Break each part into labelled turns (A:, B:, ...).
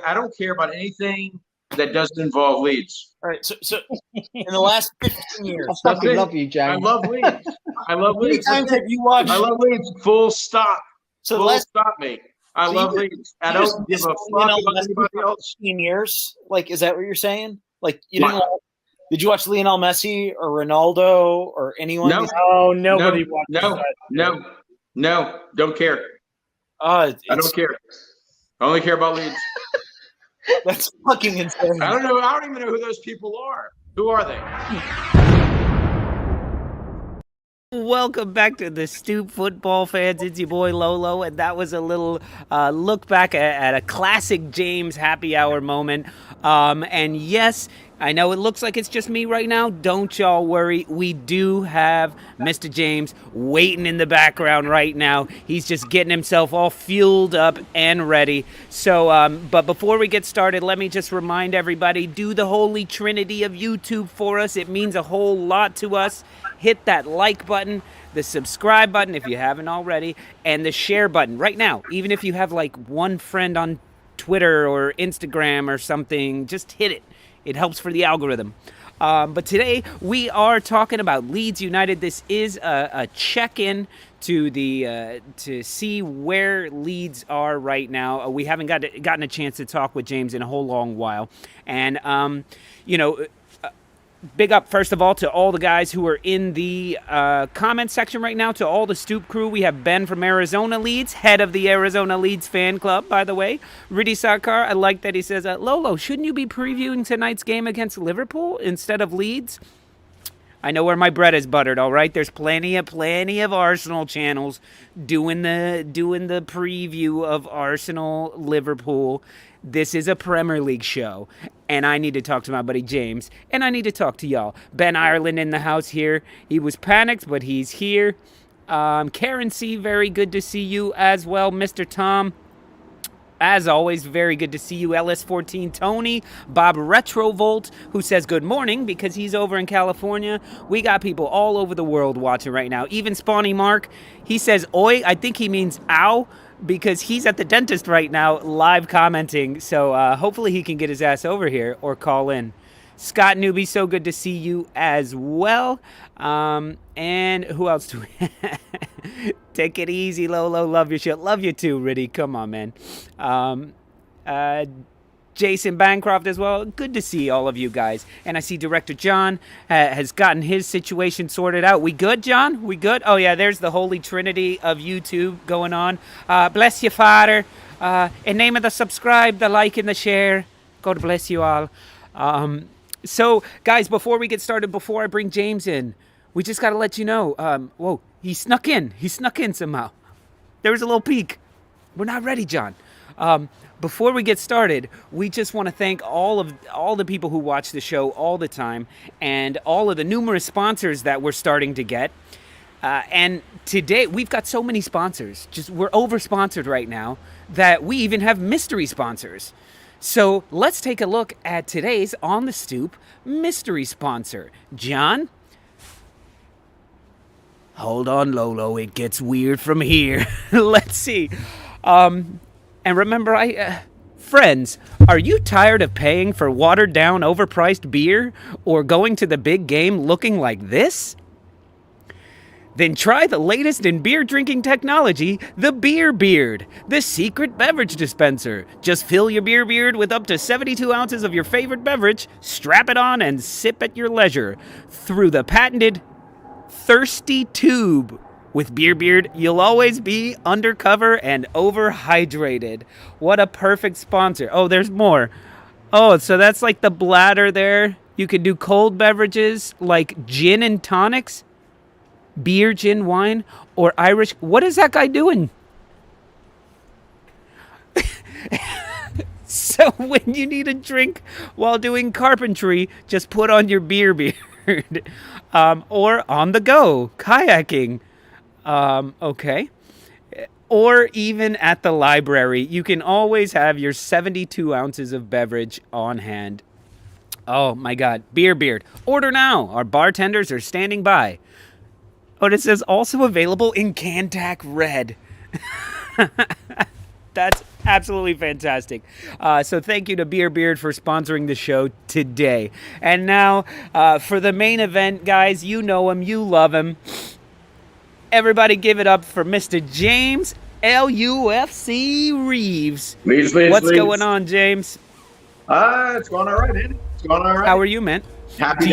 A: I don't care about anything that doesn't involve Leeds.
B: All right. So in the last 15 years,
C: I fucking love you, James.
A: I love Leeds. I love
B: how many
A: Leeds.
B: times have you watched?
A: I love Leeds. Full stop.
B: So
A: Full stop, mate. I love Leeds. I don't give a fuck about anybody else.
B: 15 years? Like, is that what you're saying? Like, you didn't? Did you watch Lionel Messi or Ronaldo or anyone?
A: No.
D: Oh, nobody watched that.
A: No. Don't care. I don't care. I only care about Leeds.
B: That's fucking insane.
A: I don't know. I don't even know who those people are. Who are they?
E: Welcome back to the Stoop Football Fans. It's your boy Lolo, and that was a little look back at a classic James happy hour moment. And yes, I know it looks like it's just me right now. Don't y'all worry. We do have Mr. James waiting in the background right now. He's just getting himself all fueled up and ready. So, but before we get started, let me just remind everybody, do the holy trinity of YouTube for us. It means a whole lot to us. Hit that like button, the subscribe button if you haven't already, and the share button right now. Even if you have like one friend on Twitter or Instagram or something, just hit it. It helps for the algorithm. But today we are talking about Leeds United. This is a check-in to the to see where Leeds are right now. We haven't gotten a chance to talk with James in a whole long while, and big up, first of all, to all the guys who are in the comment section right now, to all the Stoop crew. We have Ben from Arizona Leeds, head of the Arizona Leeds fan club, by the way. Rudy Sarkar, I like that he says, Lolo, shouldn't you be previewing tonight's game against Liverpool instead of Leeds? I know where my bread is buttered, all right? There's plenty of Arsenal channels doing the preview of Arsenal Liverpool. This is a Premier League show, and I need to talk to my buddy James, and I need to talk to y'all. Ben Ireland in the house here. He was panicked, but he's here. Karen C., very good to see you as well. Mr. Tom, as always, very good to see you. LS14 Tony, Bob Retrovolt, who says good morning because he's over in California. We got people all over the world watching right now. Even Spawny Mark, he says oi. I think he means ow, because he's at the dentist right now live commenting. So hopefully he can get his ass over here or call in. Scott Newby, so good to see you as well. And who else do we Take it easy, Lolo. Love your shit. Love you too, Riddy. Come on, man. Jason Bancroft as well. Good to see all of you guys. And I see Director John has gotten his situation sorted out. We good, John? We good? Oh, yeah, there's the holy trinity of YouTube going on. Bless you, Father. In name of the subscribe, the like, and the share. God bless you all. So, guys, before we get started, before I bring James in, we just got to let you know. Whoa, he snuck in. He snuck in somehow. There was a little peek. We're not ready, John. Before we get started, we just want to thank all the people who watch the show all the time and all of the numerous sponsors that we're starting to get. And today, we've got so many sponsors. We're over-sponsored right now that we even have mystery sponsors. So let's take a look at today's On the Stoop mystery sponsor. John? Hold on, Lolo. It gets weird from here. Let's see. And remember, friends, are you tired of paying for watered-down, overpriced beer or going to the big game looking like this? Then try the latest in beer drinking technology, the Beer Beard, the secret beverage dispenser. Just fill your beer beard with up to 72 ounces of your favorite beverage, strap it on, and sip at your leisure. Through the patented Thirsty Tube. With Beer Beard, you'll always be undercover and overhydrated. What a perfect sponsor. Oh, there's more. Oh, so that's like the bladder there. You can do cold beverages like gin and tonics, beer, gin, wine, or Irish. What is that guy doing? So when you need a drink while doing carpentry, just put on your Beer Beard. Or on the go, kayaking. Okay. Or even at the library, you can always have your 72 ounces of beverage on hand. Oh my God, Beer Beard. Order now. Our bartenders are standing by. Oh, it says also available in Cantac Red. That's absolutely fantastic. So thank you to Beer Beard for sponsoring the show today. And now for the main event, guys, you know him, you love him. Everybody give it up for Mr. James LUFC Reeves.
A: Leeds,
E: What's going on, James?
A: It's going all right, man. It's going all right.
E: How are you, man?
A: Happy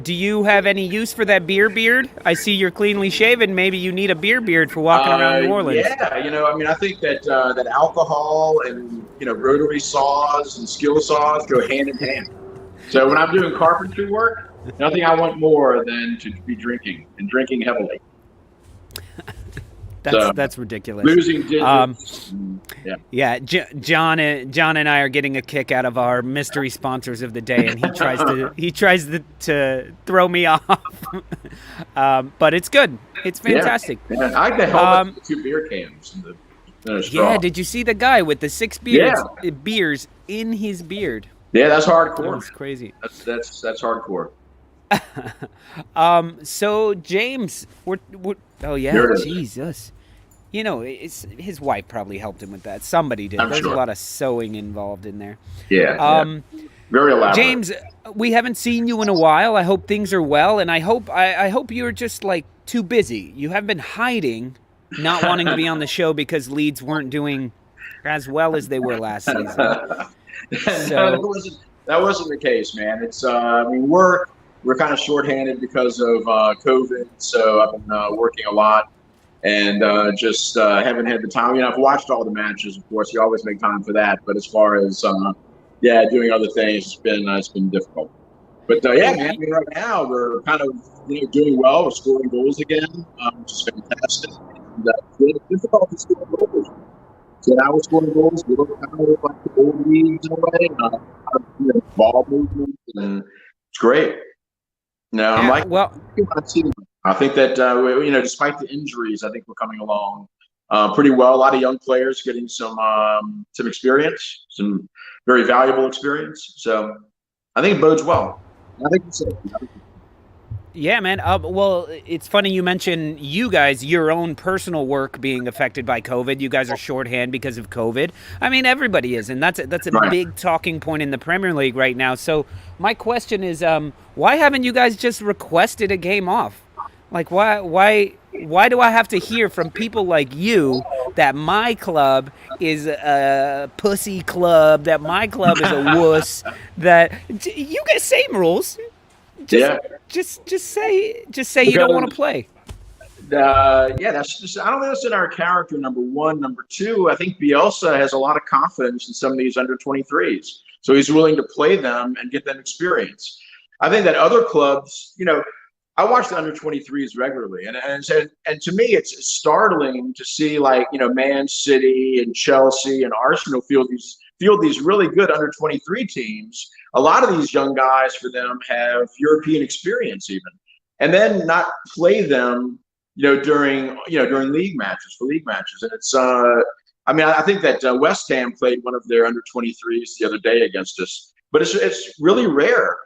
E: Do you have any use for that beer beard? I see you're cleanly shaven. Maybe you need a beer beard for walking around New Orleans.
A: Yeah, I think that that alcohol and rotary saws and skill saws go hand in hand. So when I'm doing carpentry work, nothing I want more than to be drinking and drinking heavily.
E: That's ridiculous.
A: Losing digits.
E: Yeah. John and I are getting a kick out of our mystery sponsors of the day, and he tries to throw me off. But it's good. It's fantastic.
A: Yeah. I like the helmet with the 2 beer cans.
E: Yeah. Did you see the guy with the 6 beers in his beard?
A: Yeah, that's hardcore.
E: That's crazy.
A: That's hardcore.
E: So James, oh yeah, Jesus. It's his wife probably helped him with that. Somebody did. There's a lot of sewing involved in there.
A: Yeah. Very elaborate.
E: James, we haven't seen you in a while. I hope things are well, and I hope you're just like too busy. You have been hiding, not wanting to be on the show because Leeds weren't doing as well as they were last season.
A: So that wasn't the case, man. It's we're kind of shorthanded because of COVID, so I've been working a lot and just haven't had the time. I've watched all the matches, of course. You always make time for that, but as far as doing other things, it's been difficult. But man, right now we're kind of doing well. We're scoring goals again, which is fantastic. And it's difficult to score goals. So now we're scoring goals. We're kind of like the old leagues in a way. Ball movement, and it's great. No, I'm I think that despite the injuries, I think we're coming along pretty well. A lot of young players getting some experience, some very valuable experience. So I think it bodes well. I think it's safe.
E: Yeah, man. Well, it's funny you mention you guys, your own personal work being affected by COVID. You guys are shorthand because of COVID. I mean, everybody is, and that's a
A: right.
E: big talking point in the Premier League right now. So my question is, why haven't you guys just requested a game off? Like, why do I have to hear from people like you that my club is a pussy club, that my club is a wuss, that you guys same rules? Just say you don't want to play.
A: That's just, I don't think that's in our character, number one. Number two, I think Bielsa has a lot of confidence in some of these under 23s. So he's willing to play them and get them experience. I think that other clubs, I watch the under 23s regularly, and to me, it's startling to see Man City and Chelsea and Arsenal field these really good under 23 teams. A lot of these young guys for them have European experience even, and then not play them, during league matches. And it's I think that West Ham played one of their under 23s the other day against us. But it's really rare.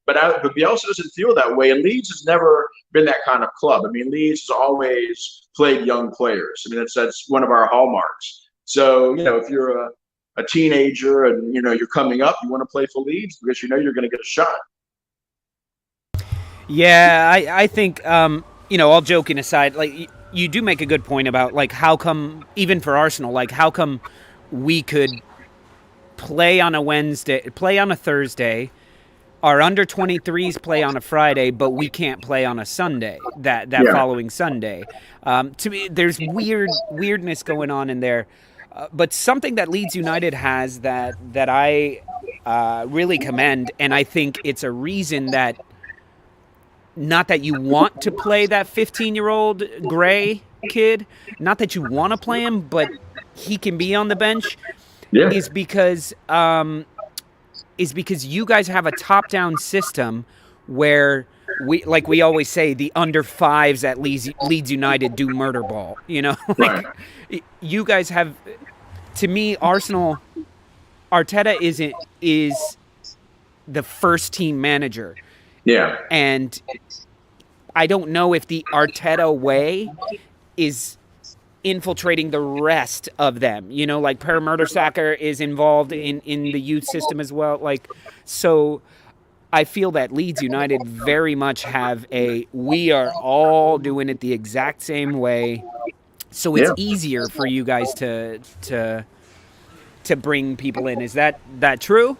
A: But Bielsa doesn't feel that way. And Leeds has never been that kind of club. I mean, Leeds has always played young players. I mean, that's one of our hallmarks. So, if you're a teenager and, you're coming up, you want to play for Leeds because you're going to get a shot.
E: Yeah, I think, all joking aside, you do make a good point about, how come, even for Arsenal, how come we could play on a Wednesday, play on a Thursday, our under 23s play on a Friday, but we can't play on a Sunday, that following Sunday. To me, there's weirdness going on in there. But something that Leeds United has that I really commend, and I think it's a reason that, not that you want to play that 15-year-old Gray kid, not that you want to play him, but he can be on the bench. Is because you guys have a top-down system where we always say the under fives at Leeds United do murder ball.
A: Right.
E: You guys have, to me, Arsenal, Arteta is the first team manager.
A: Yeah.
E: And I don't know if the Arteta way is infiltrating the rest of them. You know, like Per Mertesacker is involved in the youth system as well. Like, so I feel that Leeds United very much have we are all doing it the exact same way. So it's easier for you guys to bring people in. Is that true?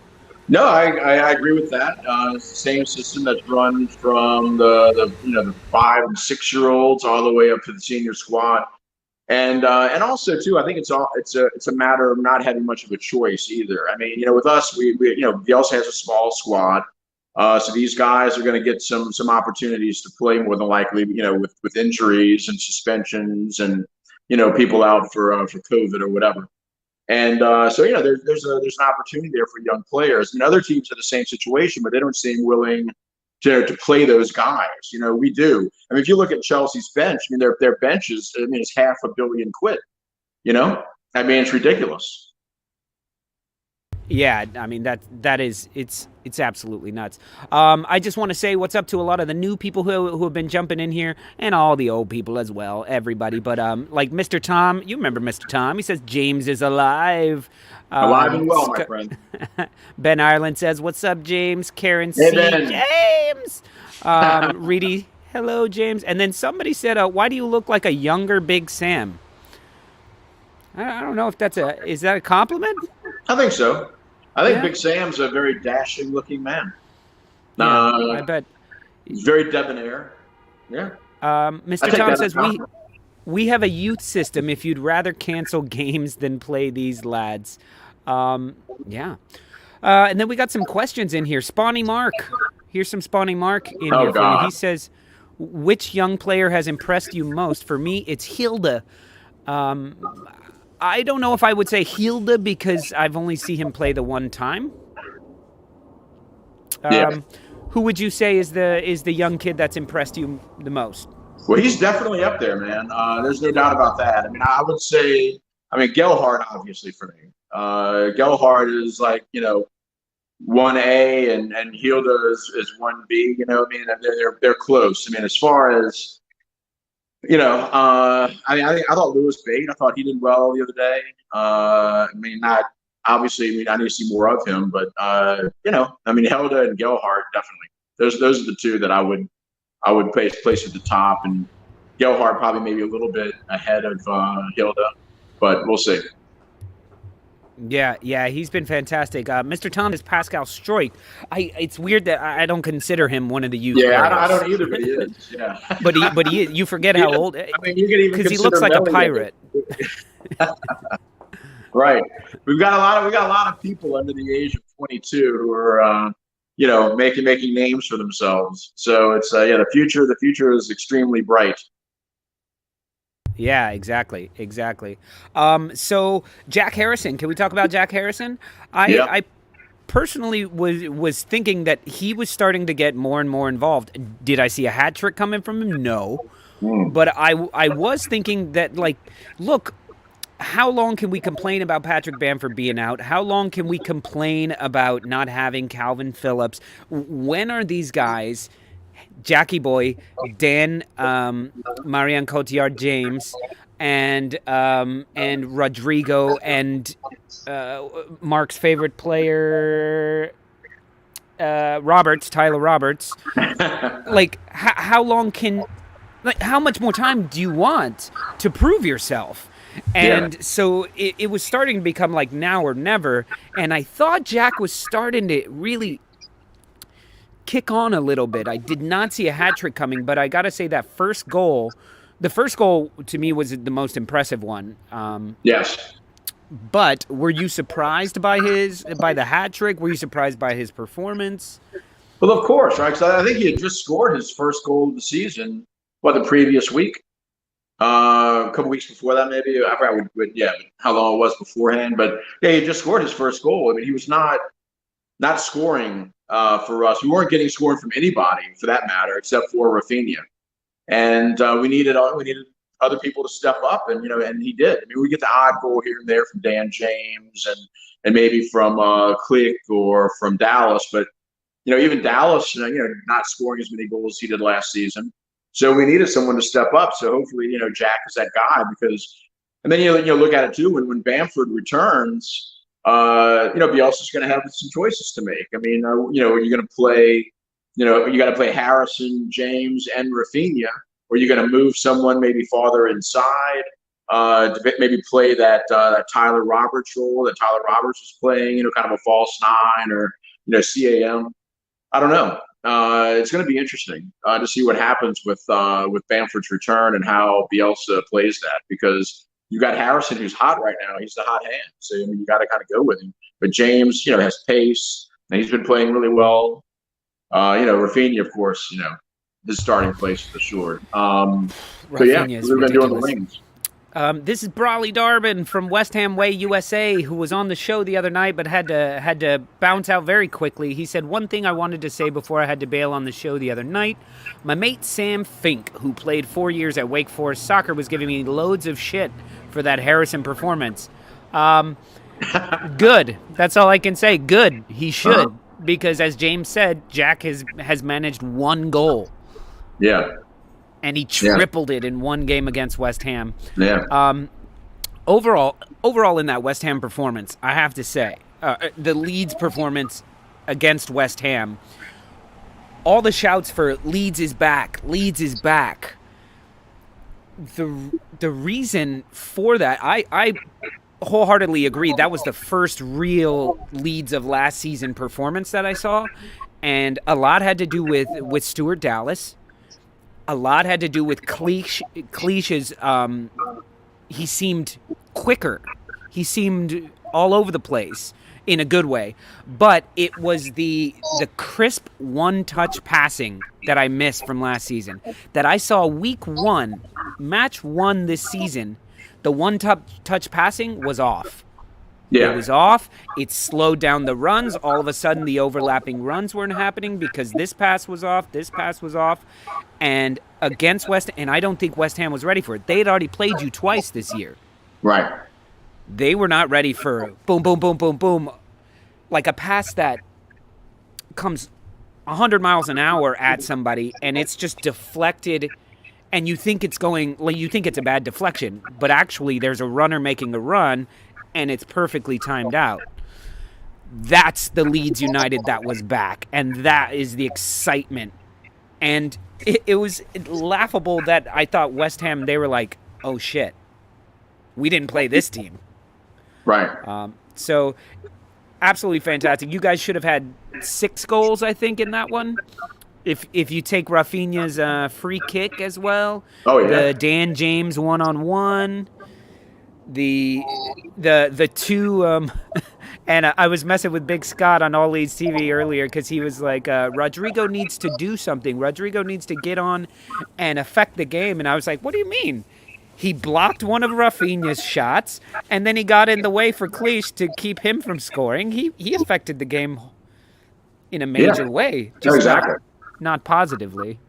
A: No, I agree with that. It's the same system that's run from the 5 and 6 year olds all the way up to the senior squad, and also too, I think it's a matter of not having much of a choice either. I mean, with us, we Bielsa has a small squad, so these guys are going to get some opportunities to play more than likely, with injuries and suspensions and people out for COVID or whatever. And so there's an opportunity there for young players. And other teams are the same situation, but they don't seem willing to play those guys. We do. I mean, if you look at Chelsea's bench, I mean their bench is it's £500 million. I mean, it's ridiculous.
E: Yeah, I mean it's absolutely nuts. I just want to say what's up to a lot of the new people who have been jumping in here, and all the old people as well, everybody. But like Mr. Tom, you remember Mr. Tom? He says James is alive.
A: Alive and well, my friend.
E: Ben Ireland says, "What's up, James?" Karen
A: Hey,
E: C.
A: Ben.
E: James. Reedy, hello, James. And then somebody said, "Why do you look like a younger Big Sam?" I don't know if is that a compliment?
A: I think so. I think Big Sam's a very dashing-looking man.
E: I bet.
A: He's very debonair. Yeah.
E: Mr. Tom says we have a youth system if you'd rather cancel games than play these lads. Yeah. And then we got some questions in here. Spawny Mark. Here's some Spawny Mark in here for you. He says, which young player has impressed you most? For me, it's Hilda. I don't know if I would say Hilda because I've only seen him play the one time. Who would you say is the young kid that's impressed you the most?
A: Well, he's definitely up there, man. There's no doubt about that. I mean, I would say, Gelhardt, obviously, for me. Gelhardt is like, 1A and Hilda is 1B, they're close. I mean, as far as, I thought Lewis Bate, I thought he did well the other day. Obviously, I need to see more of him, but, Hilda and Gelhardt, definitely. Those are the two that I would place at the top, and Gelhardt probably maybe a little bit ahead of Hilda, but we'll see.
E: Yeah, he's been fantastic. Mr. Tom is Pascal Stroik. It's weird that I don't consider him one of the youth.
A: Yeah, I don't either, but he is. Yeah,
E: but he is. You forget how old.
A: I mean, you can even
E: because he looks like a pirate.
A: Right. We got a lot of people under the age of 22 who are making names for themselves. So it's the future is extremely bright.
E: Yeah, exactly. So Jack Harrison, can we talk about Jack Harrison? I personally was thinking that he was starting to get more and more involved. Did I see a hat trick coming from him? No. But I was thinking that, like, look, how long can we complain about Patrick Bamford being out? How long can we complain about not having Calvin Phillips? When are these guys, Jackie Boy, Dan, Marianne Cotillard James, and Rodrigo, and Mark's favorite player, Tyler Roberts. Like, how long how much more time do you want to prove yourself? And so it was starting to become like now or never. And I thought Jack was starting to really kick on a little bit. I did not see a hat trick coming, but I got to say that the first goal to me was the most impressive one.
A: Yes.
E: But were you surprised by the hat trick? Were you surprised by his performance?
A: Well, of course, right? Because I think he had just scored his first goal of the season, the previous week. A couple weeks before that, maybe. I forgot how long it was beforehand. But yeah, he just scored his first goal. I mean, he was not scoring for us. We weren't getting scoring from anybody, for that matter, except for Raphinha. And we needed other people to step up, and and he did. I mean, we get the odd goal here and there from Dan James and maybe from Click or from Dallas, but even Dallas, not scoring as many goals as he did last season. So we needed someone to step up. So hopefully, Jack is that guy, because And then you look at it too when Bamford returns, Bielsa's going to have some choices to make. I mean, are you going to play, you got to play Harrison, James, and Raphinha, or you're going to move someone maybe farther inside, to maybe play that Tyler Roberts role that Tyler Roberts was playing, kind of a false nine or CAM. I don't know. It's going to be interesting to see what happens with Bamford's return and how Bielsa plays that, because you got Harrison, who's hot right now. He's the hot hand, so I mean you got to kind of go with him. But James, has pace and he's been playing really well. Raphinha, of course, his starting place is assured. So yeah, we've been doing the wings.
E: This is Brawley Darbin from West Ham Way, USA, who was on the show the other night but had to bounce out very quickly. He said, one thing I wanted to say before I had to bail on the show the other night. My mate Sam Fink, who played 4 years at Wake Forest Soccer, was giving me loads of shit for that Harrison performance. Good. That's all I can say. Good. He should. Because as James said, Jack has managed one goal.
A: Yeah.
E: And he tripled it in one game against West Ham.
A: Yeah.
E: Overall in that West Ham performance, I have to say, the Leeds performance against West Ham, all the shouts for Leeds is back, Leeds is back. The reason for that, I wholeheartedly agree. That was the first real Leeds of last season performance that I saw, and a lot had to do with Stuart Dallas. A lot had to do with Cleach's. He seemed quicker. He seemed all over the place in a good way. But it was the crisp one-touch passing that I missed from last season. That I saw week 1, match 1 this season. The one-touch passing was off.
A: Yeah.
E: It was off. It slowed down the runs. All of a sudden, the overlapping runs weren't happening because this pass was off, this pass was off. And against West Ham, and I don't think West Ham was ready for it. They had already played you twice this year.
A: Right.
E: They were not ready for boom, boom, boom, boom, boom. Like a pass that comes 100 miles an hour at somebody, and it's just deflected, and you think it's a bad deflection, but actually there's a runner making a run, and it's perfectly timed out. That's the Leeds United that was back, and that is the excitement. And it was laughable that I thought West Ham, they were like, oh shit, we didn't play this team.
A: Right.
E: So absolutely fantastic. You guys should have had 6 goals, I think, in that one. If you take Raphinha's free kick as well.
A: Oh yeah.
E: The Dan James 1-on-1. The two and I was messing with Big Scott on All Leeds TV earlier because he was like, Rodrigo needs to do something. Rodrigo needs to get on and affect the game. And I was like, what do you mean? He blocked one of Raphinha's shots, and then he got in the way for Cleach to keep him from scoring. He affected the game in a major way. Just
A: exactly.
E: Not positively.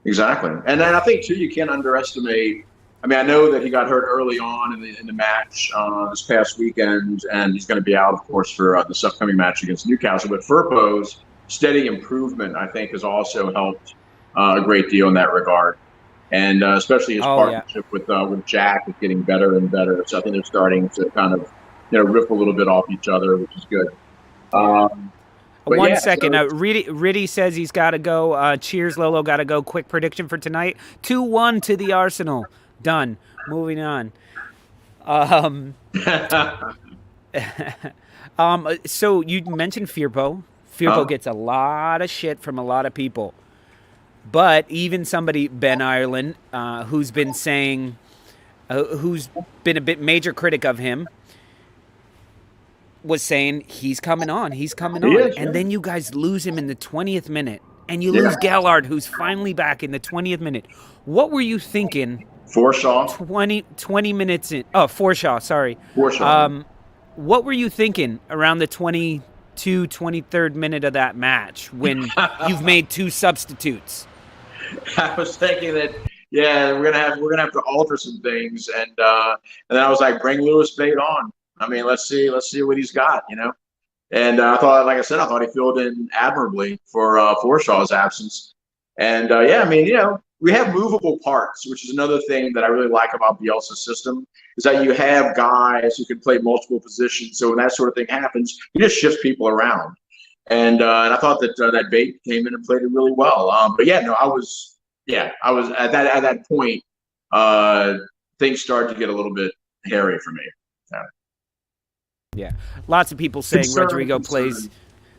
A: Exactly. And then I think, too, you can't underestimate. I mean, I know that he got hurt early on in the match this past weekend, and he's going to be out, of course, for this upcoming match against Newcastle. But Firpo's steady improvement, I think, has also helped a great deal in that regard. And especially his partnership with Jack is getting better and better. So I think they're starting to kind of, riff a little bit off each other, which is good.
E: One second. Riddy says he's got to go. Cheers, Lolo. Got to go. Quick prediction for tonight. 2-1 to the Arsenal. Done. Moving on. So you mentioned Firpo. Firpo gets a lot of shit from a lot of people. But even somebody, Ben Ireland, who's been saying, who's been a bit major critic of him, was saying he's coming on. And then you guys lose him in the 20th minute. And you lose Gallard, who's finally back in the 20th minute. What were you thinking?
A: Forshaw.
E: 20 minutes in. Oh, Forshaw, sorry.
A: Forshaw.
E: What were you thinking around the 23rd minute of that match when you've made 2 substitutes?
A: I was thinking that, we're gonna have to alter some things, and then I was like, bring Lewis Bate on. I mean, let's see what he's got, And I thought, like I said, I thought he filled in admirably for Forshaw's absence. And we have movable parts, which is another thing that I really like about Bielsa's system, is that you have guys who can play multiple positions. So when that sort of thing happens, he just shifts people around. And I thought that that Bate came in and played it really well. But yeah, no, I was at that point. Things started to get a little bit hairy for me.
E: Yeah, lots of people saying Rodrigo plays.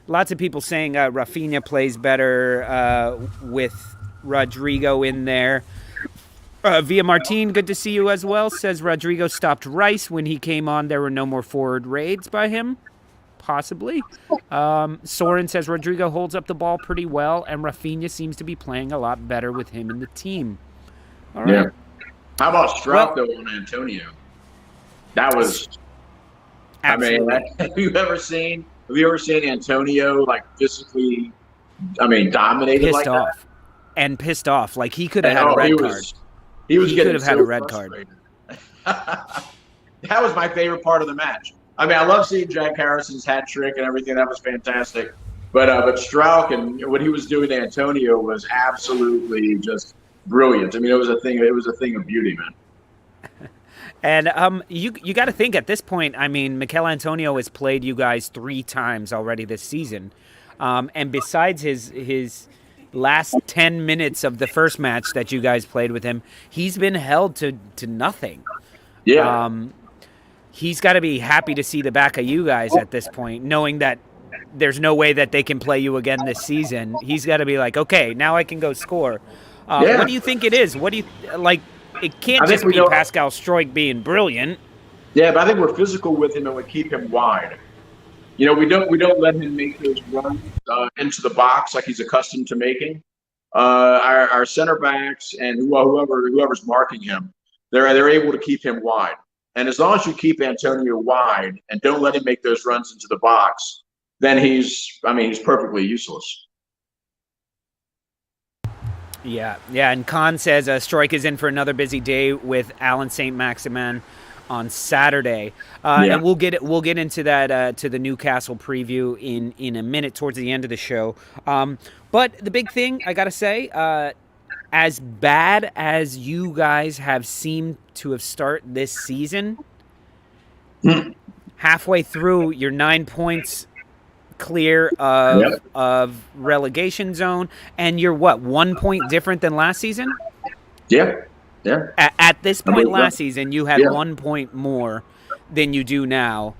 E: Lots of people saying Raphinha plays better with Rodrigo in there. Via Martin, good to see you as well, says Rodrigo stopped Rice when he came on. There were no more forward raids by him. Possibly. Soren says Rodrigo holds up the ball pretty well, and Raphinha seems to be playing a lot better with him in the team. All right.
A: Yeah. How about Stoop though on Antonio? That was.
E: Absolutely.
A: I mean, have you ever seen Antonio like physically? I mean, dominated
E: pissed
A: like
E: off.
A: that?
E: And pissed off. Like he could have had a red card.
A: He
E: could have had a red card.
A: That was my favorite part of the match. I mean, I love seeing Jack Harrison's hat trick and everything. That was fantastic. But Strauch and what he was doing to Antonio was absolutely just brilliant. I mean, it was a thing of beauty, man.
E: And you got to think at this point, I mean, Mikel Antonio has played you guys 3 times already this season. And besides his last 10 minutes of the first match that you guys played with him, he's been held to nothing.
A: Yeah.
E: He's got to be happy to see the back of you guys at this point, knowing that there's no way that they can play you again this season. He's got to be like, okay, now I can go score. What do you think it is? What do you like? It can't just be Pascal Stroik being brilliant.
A: Yeah, but I think we're physical with him and we keep him wide. You know, we don't let him make those runs into the box like he's accustomed to making. Our center backs and whoever's marking him, they're able to keep him wide. And as long as you keep Antonio wide and don't let him make those runs into the box, then he's perfectly useless.
E: Yeah. And Khan says Stroik is in for another busy day with Alan St. Maximin on Saturday, and we'll get into that to the Newcastle preview in a minute towards the end of the show. But the big thing I gotta say, as bad as you guys have seemed to have started this season, halfway through you're 9 points clear of relegation zone, and you're 1 point different than last season?
A: Yeah.
E: At this point last season, you had 1 point more than you do now.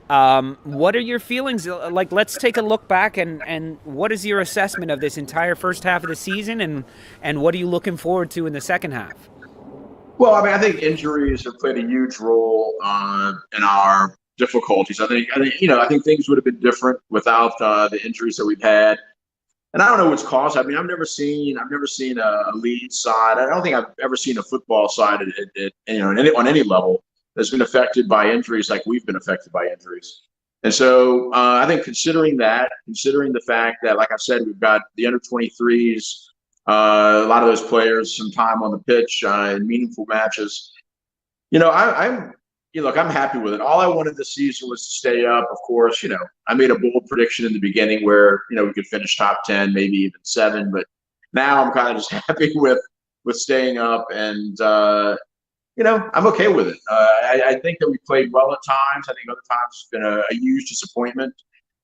E: What are your feelings? Like, let's take a look back and what is your assessment of this entire first half of the season, and what are you looking forward to in the second half?
A: Well, I mean, I think injuries have played a huge role in our difficulties. I think things would have been different without the injuries that we've had. And I don't know what's caused. I mean, I've never seen a Leeds side. I don't think I've ever seen a football side on any level that's been affected by injuries like we've been affected by injuries. And so I think considering the fact that, like I said, we've got the under 23s, a lot of those players, some time on the pitch in meaningful matches. I'm happy with it. All I wanted this season was to stay up. Of course, I made a bold prediction in the beginning where, we could finish top 10, maybe even 7. But now I'm kind of just happy with staying up, and I'm okay with it. I think that we played well at times. I think other times it's been a huge disappointment.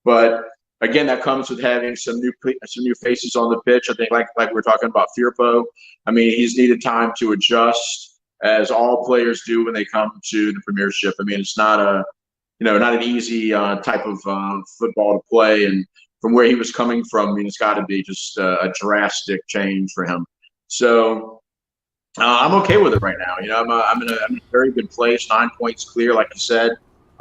A: But again, that comes with having some new faces on the pitch. I think like we're talking about Firpo. I mean, he's needed time to adjust, as all players do when they come to the Premiership. I mean, it's not an easy type of football to play, and from where he was coming from, I mean, it's got to be just a drastic change for him. So I'm okay with it right now. I'm in a very good place. 9 points clear, like you said.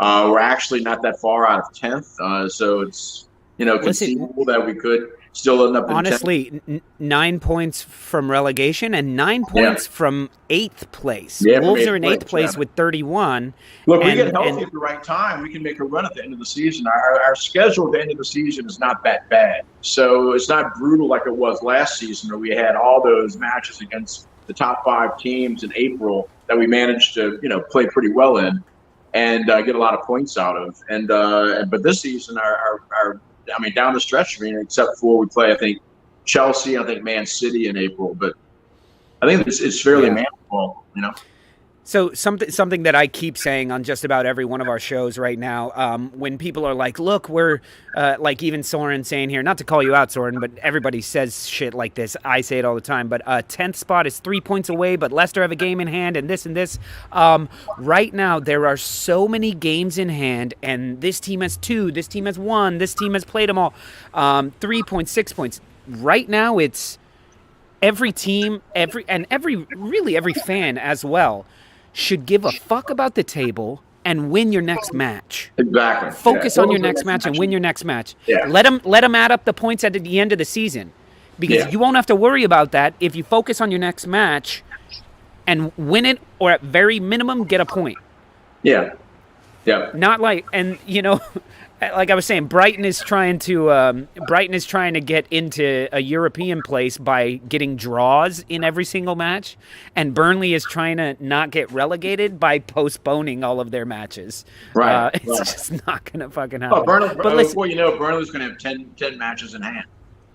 A: We're actually not that far out of 10th, so it's conceivable that we could still end up in
E: honestly 9 points from relegation and 9 points from 8th place. Wolves are in 8th place with 31.
A: Look, we get healthy at the right time, we can make a run at the end of the season. Our schedule at the end of the season is not that bad, so it's not brutal like it was last season, where we had all those matches against the top 5 teams in April that we managed to play pretty well in and get a lot of points out of. And but this season, our down the stretch, except for we play, I think, Chelsea, I think Man City in April. But I think it's fairly manageable, you know.
E: So something that I keep saying on just about every one of our shows right now, when people are like, look, we're like even Soren saying here, not to call you out, Soren, but everybody says shit like this. I say it all the time, but 10th spot is 3 points away, but Leicester have a game in hand and this and this. Right now, there are so many games in hand, and this team has 2, this team has 1, this team has played them all. 3 points, 6 points. Right now, it's every team, every fan as well should give a fuck about the table and win your next match.
A: Exactly.
E: Focus on your next match and win your next match.
A: Yeah.
E: Let them add up the points at the end of the season, because you won't have to worry about that if you focus on your next match and win it, or at very minimum get a point.
A: Yeah. Yeah.
E: Not like, and you know, like I was saying, Brighton is trying to get into a European place by getting draws in every single match, and Burnley is trying to not get relegated by postponing all of their matches.
A: Right.
E: It's just not going to fucking happen.
A: Oh, Burnley,
E: but listen,
A: before you know, Burnley's going to have 10 matches in hand.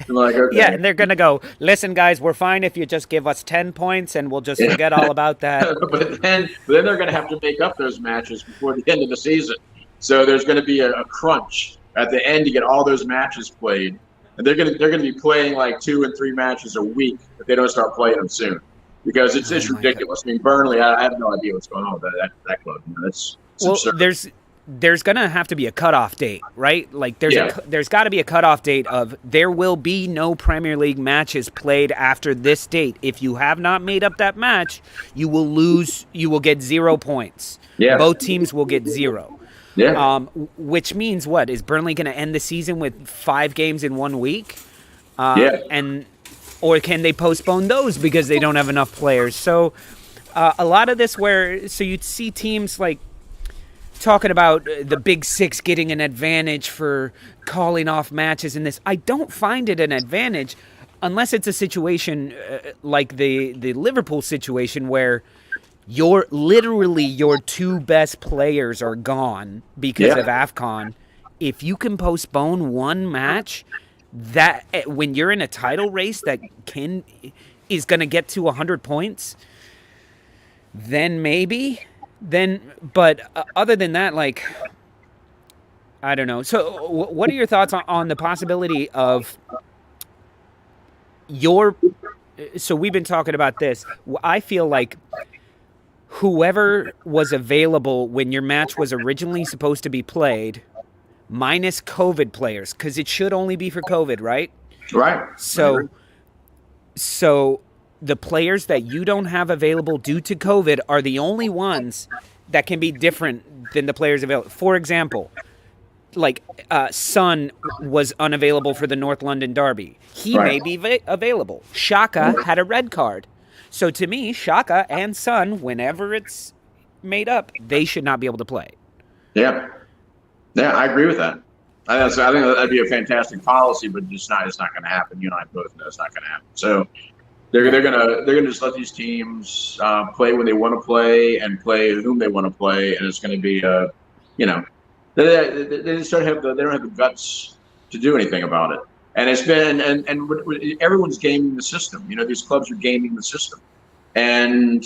A: Like, okay.
E: Yeah, and they're going to go, listen, guys, we're fine if you just give us 10 points and we'll just forget all about that.
A: but then they're going to have to make up those matches before the end of the season. So there's going to be a crunch at the end to get all those matches played. And they're going to be playing like 2 and 3 matches a week if they don't start playing them soon. Because it's ridiculous. I mean, Burnley, I have no idea what's going on with that club. You know, it's absurd.
E: There's going to have to be a cutoff date, right? Like there's got to be a cutoff date of there will be no Premier League matches played after this date. If you have not made up that match, you will lose. You will get 0 points.
A: Yeah.
E: Both teams will get 0.
A: Yeah.
E: Which means what? Is Burnley going to end the season with 5 games in 1 week? Or can they postpone those because they don't have enough players? So a lot of this you'd see teams like talking about the Big Six getting an advantage for calling off matches in this. I don't find it an advantage unless it's a situation like the Liverpool situation where your 2 best players are gone because of AFCON. If you can postpone 1 match, that when you're in a title race that is going to get to 100 points, then maybe. But other than that, like, I don't know. So what are your thoughts on the possibility of so we've been talking about this. I feel like whoever was available when your match was originally supposed to be played, minus COVID players, because it should only be for COVID, right?
A: Right.
E: So the players that you don't have available due to COVID are the only ones that can be different than the players available. For example, like Son was unavailable for the North London derby. He may be available. Xhaka had a red card. So to me, Xhaka and Son, whenever it's made up, they should not be able to play. Yeah,
A: I agree with that. I think that'd be a fantastic policy, but it's not going to happen. You and I both know it's not going to happen. So they're gonna just let these teams play when they want to play and play whom they want to play, and it's going to be they just don't have the guts to do anything about it. And it's been and everyone's gaming the system. You know, these clubs are gaming the system, and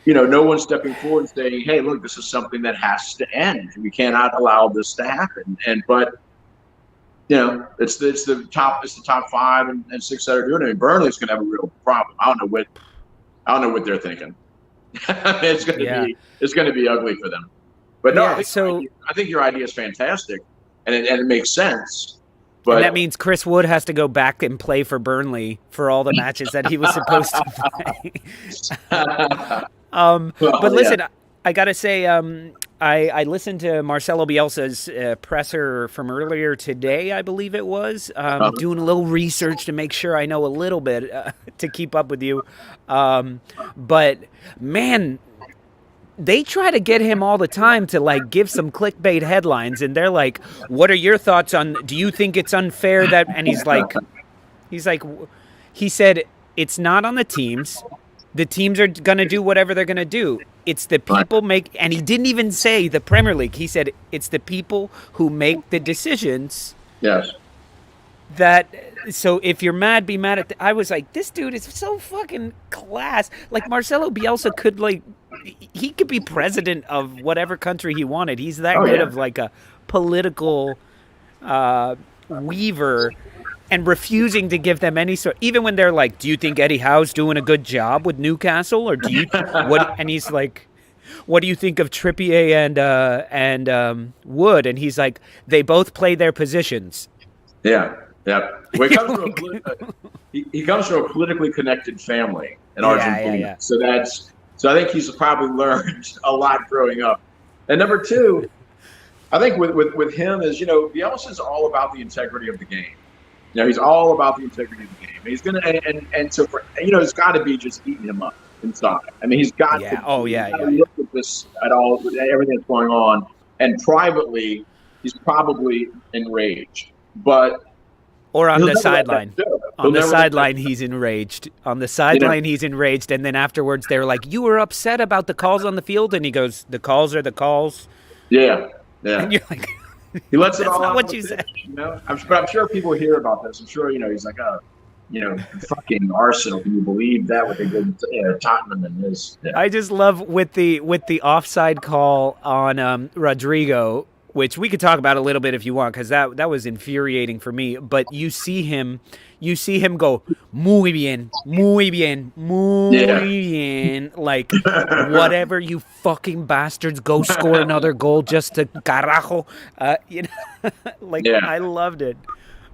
A: no one's stepping forward and saying, "Hey, look, this is something that has to end. We cannot allow this to happen." But it's the top 5 and 6 that are doing it. I mean, Burnley's going to have a real problem. I don't know what they're thinking. It's going to be ugly for them. But no, I think your idea is fantastic, and it makes sense. But
E: and that means Chris Wood has to go back and play for Burnley for all the matches that he was supposed to play. But listen, I gotta say, I listened to Marcelo Bielsa's presser from earlier today, I believe it was, doing a little research to make sure I know a little bit to keep up with you. But man, they try to get him all the time to like give some clickbait headlines, and they're like, "What are your thoughts on? Do you think it's unfair that?" And he said, "It's not on the teams. The teams are gonna do whatever they're gonna do. It's the people and he didn't even say the Premier League. He said it's the people who make the decisions.
A: Yes.
E: That So if you're mad, be mad at. I was like, this dude is so fucking class. Like Marcelo Bielsa could he could be president of whatever country he wanted. He's that good of like a political weaver, and refusing to give them any sort. Even when they're like, "Do you think Eddie Howe's doing a good job with Newcastle?" Or do you what? And he's like, "What do you think of Trippier and Wood?" And he's like, "They both play their positions."
A: Yeah. Well, he comes from a politically connected family in Argentina.
E: Yeah.
A: So I think he's probably learned a lot growing up. And number two, I think with him is, Bielsa's all about the integrity of the game. He's all about the integrity of the game. He's gonna and so for it's got to be just eating him up inside. I mean, he's got to. Look at this at all, everything that's going on, and privately, he's probably enraged, but.
E: Or on the sideline. On the sideline, he's enraged. On the sideline, he's enraged. And then afterwards, they're like, "You were upset about the calls on the field?" And he goes, "The calls are the calls."
A: Yeah.
E: And you're like,
A: he lets it all out.
E: That's not what you said.
A: I'm sure people hear about this. I'm sure, he's like, fucking Arsenal. Can you believe that? What they did to Tottenham and this. Yeah.
E: I just love with the offside call on Rodrigo, which we could talk about a little bit if you want, because that was infuriating for me. But you see him go muy bien, muy bien, muy bien, like whatever, you fucking bastards, go score another goal just to carajo, I loved it.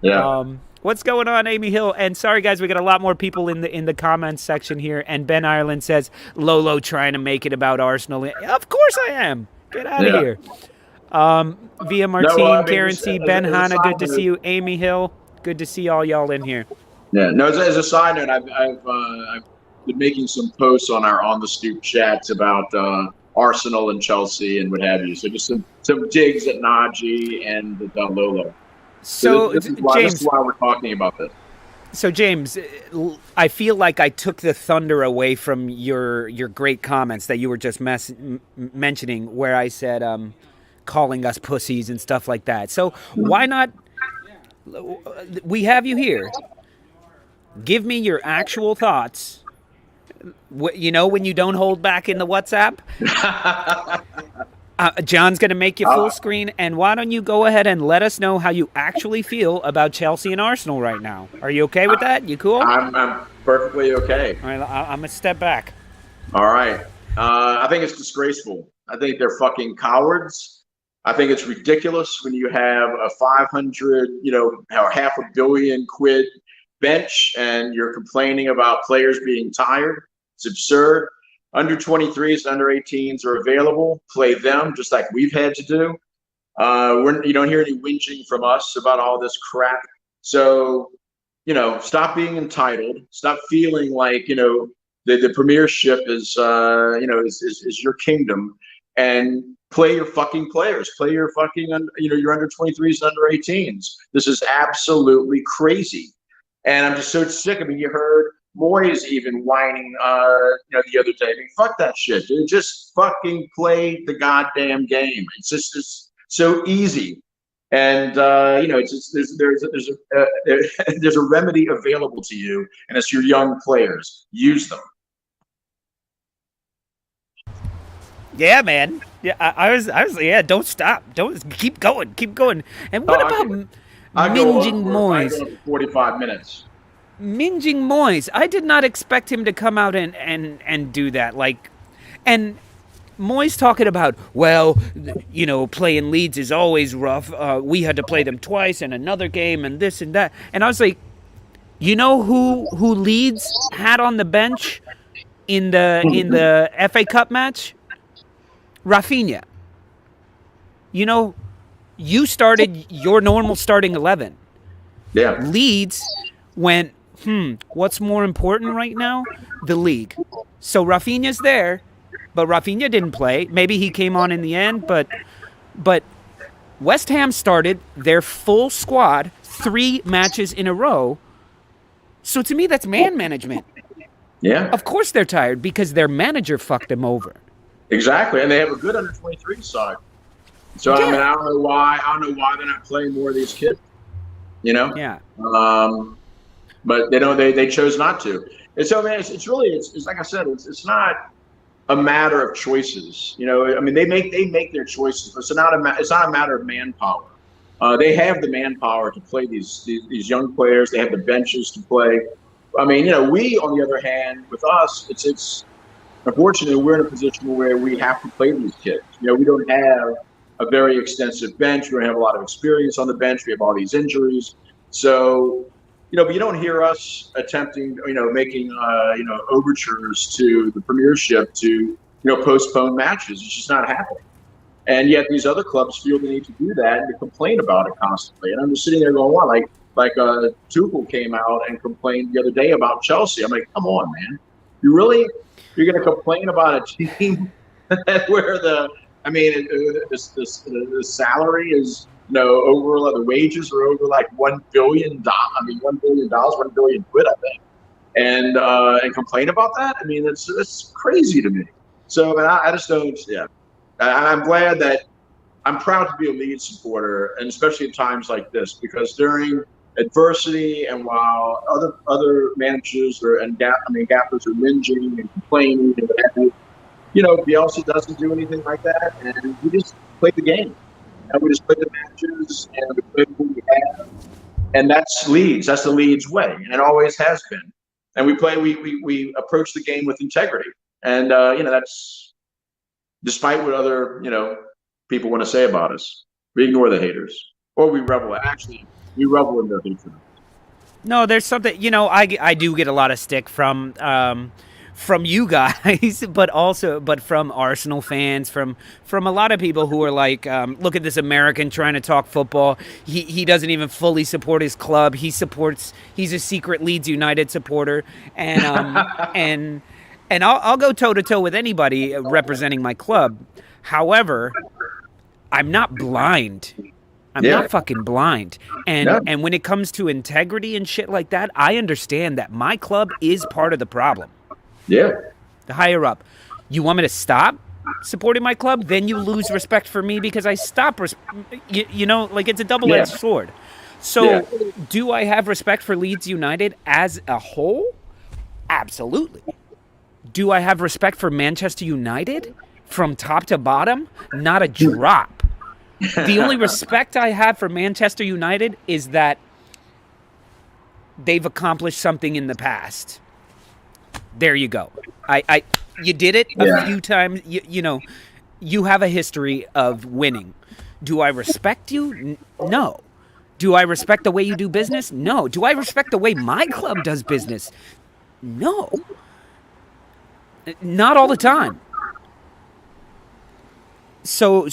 A: Yeah.
E: What's going on, Amy Hill? And sorry guys, we got a lot more people in the comments section here. And Ben Ireland says Lolo trying to make it about Arsenal. Of course I am. Get out of here. Via Martine, Karen C, Ben Hanna, good to see you. Amy Hill, good to see all y'all in here.
A: Yeah, no. As a side note, I've been making some posts on our On the Stoop chats about Arsenal and Chelsea and what have you. So just some digs at Najee and Lolo.
E: So
A: this is why we're talking about this.
E: So James, I feel like I took the thunder away from your great comments that you were just mentioning, where I said calling us pussies and stuff like that. So why not? We have you here. Give me your actual thoughts. When you don't hold back in the WhatsApp. John's going to make you full screen, and why don't you go ahead and let us know how you actually feel about Chelsea and Arsenal right now? Are you okay with that? You cool?
A: I'm perfectly okay.
E: All right, I'm going to step back.
A: All right. I think it's disgraceful. I think they're fucking cowards. I think it's ridiculous when you have a 500, or $500 million bench and you're complaining about players being tired. It's absurd. Under 23s and under 18s are available. Play them just like we've had to do. You don't hear any whinging from us about all this crap. So, stop being entitled. Stop feeling like, the premiership is your kingdom, and play your fucking players. Play your fucking, your under 23s and under 18s. This is absolutely crazy. And I'm just so sick. I mean, you heard Moyes even whining, the other day. I mean, fuck that shit, dude. Just fucking play the goddamn game. It's just so easy. And, it's just, there's a remedy available to you, and it's your young players. Use them.
E: Yeah, man. Yeah, I was yeah, don't stop. Don't keep going. And what about Minging Moyes?
A: I go 45 minutes.
E: Minging Moyes. I did not expect him to come out and do that. And Moyes talking about, playing Leeds is always rough. We had to play them twice in another game and this and that. And I was like, who Leeds had on the bench in the FA Cup match? Raphinha. You started your normal starting 11.
A: Yeah.
E: Leeds went, what's more important right now? The league. So Raphinha's there, but Raphinha didn't play. Maybe he came on in the end, but West Ham started their full squad 3 matches in a row. So to me, that's man management.
A: Yeah.
E: Of course they're tired because their manager fucked them over.
A: Exactly, and they have a good under 23 side. So I mean, I don't know why they're not playing more of these kids.
E: Yeah.
A: but they chose not to. And so, man, it's really it's like I said, it's not a matter of choices. I mean, they make their choices. It's not a matter of manpower. They have the manpower to play these young players. They have the benches to play. I mean, we, on the other hand, with us, it's unfortunately we're in a position where we have to play these kids. We don't have a very extensive bench. We don't have a lot of experience on the bench. We have all these injuries. So, but you don't hear us attempting, making, overtures to the Premiership to, postpone matches. It's just not happening. And yet these other clubs feel the need to do that and to complain about it constantly. And I'm just sitting there going, "What?" Like Tuchel came out and complained the other day about Chelsea. I'm like, come on, man. You're going to complain about a team where the salary is, over, the wages are over like $1 billion. $1 billion, 1 billion quid, I think. And complain about that? I mean, it's crazy to me. So, I just don't, yeah. I'm glad that I'm proud to be a Leeds supporter, and especially at times like this, because during adversity and while other managers gaffers are whinging and complaining, Bielsa doesn't do anything like that, and we just play the game, and we just play the matches, and we play who we have, and that's Leeds. That's the Leeds way, and it always has been. And we approach the game with integrity, and that's. Despite what other, people want to say about us, we ignore the haters, or we revel. Actually, we revel in their hatred.
E: No, there's something. I do get a lot of stick from you guys, but from Arsenal fans, from a lot of people who are like, look at this American trying to talk football. He doesn't even fully support his club. He's a secret Leeds United supporter, and. And I'll go toe-to-toe with anybody representing my club. However, I'm not blind. I'm not fucking blind. And when it comes to integrity and shit like that, I understand that my club is part of the problem.
A: Yeah.
E: The higher up. You want me to stop supporting my club? Then you lose respect for me because I stop. It's a double-edged sword. So do I have respect for Leeds United as a whole? Absolutely. Do I have respect for Manchester United from top to bottom? Not a drop. The only respect I have for Manchester United is that they've accomplished something in the past. There you go. You did it a few times. You have a history of winning. Do I respect you? No. Do I respect the way you do business? No. Do I respect the way my club does business? No. Not all the time. So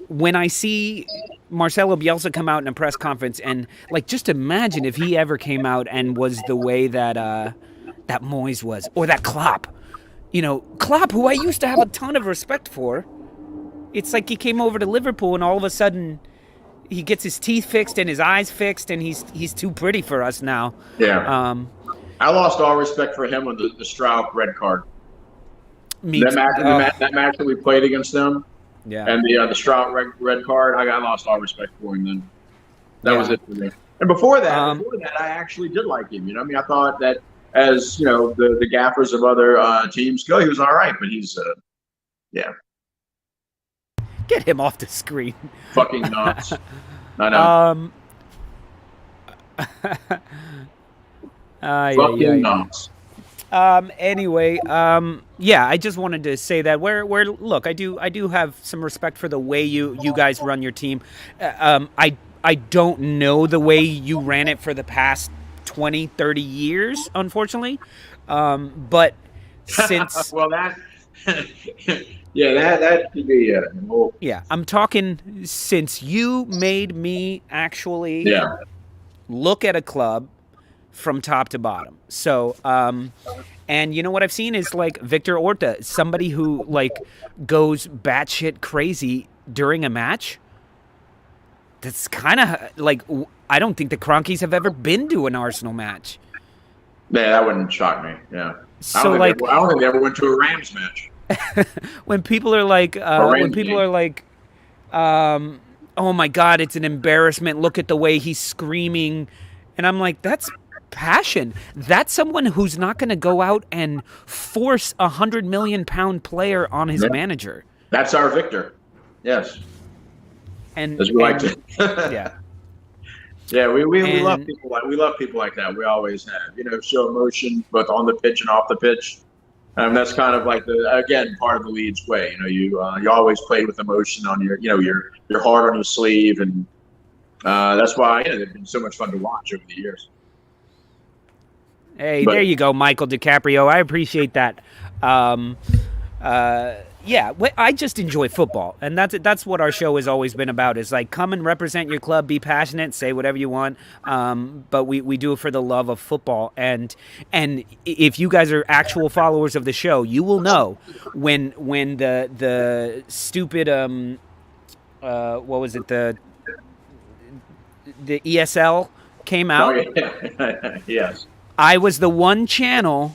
E: when I see Marcelo Bielsa come out in a press conference and just imagine if he ever came out and was the way that that Moyes was, or that Klopp. Klopp, who I used to have a ton of respect for. It's like he came over to Liverpool and all of a sudden he gets his teeth fixed and his eyes fixed and he's too pretty for us now.
A: Yeah. I lost all respect for him on the Stroud red card. That match that we played against them, and the Stroud red card, I lost all respect for him then. That was it for me. And before that, I actually did like him. I thought that as the gaffers of other teams go, he was all right, but he's
E: get him off the screen.
A: Fucking nuts. I know. Fucking nuts.
E: Anyway, I just wanted to say that look, I do have some respect for the way you guys run your team. I don't know the way you ran it for the past 20, 30 years, unfortunately. But since
A: well, that that could be
E: I'm talking since you made me actually look at a club from top to bottom. So, and what I've seen is Victor Orta, somebody who goes batshit crazy during a match. That's kind of I don't think the Cronkies have ever been to an Arsenal match.
A: Yeah, that wouldn't shock me. Yeah.
E: So
A: I don't think they ever went to a Rams match.
E: When people are oh my God, it's an embarrassment. Look at the way he's screaming. And I'm like, that's passion. That's someone who's not going to go out and force a 100 million pound player on his manager.
A: That's our Victor. Yes.
E: And
A: as we like to.
E: Yeah.
A: Yeah, we love people like that. We always have. Show emotion both on the pitch and off the pitch. That's kind of like part of the Leeds way. You always played with emotion on your heart on your sleeve, and that's why they've been so much fun to watch over the years.
E: Hey, there you go, Michael DiCaprio. I appreciate that. Yeah, I just enjoy football, and that's what our show has always been about. Is like, come and represent your club, be passionate, say whatever you want, but we do it for the love of football. And if you guys are actual followers of the show, you will know when the stupid what was it, the ESL came out.
A: Oh, yeah. Yes.
E: We were the one channel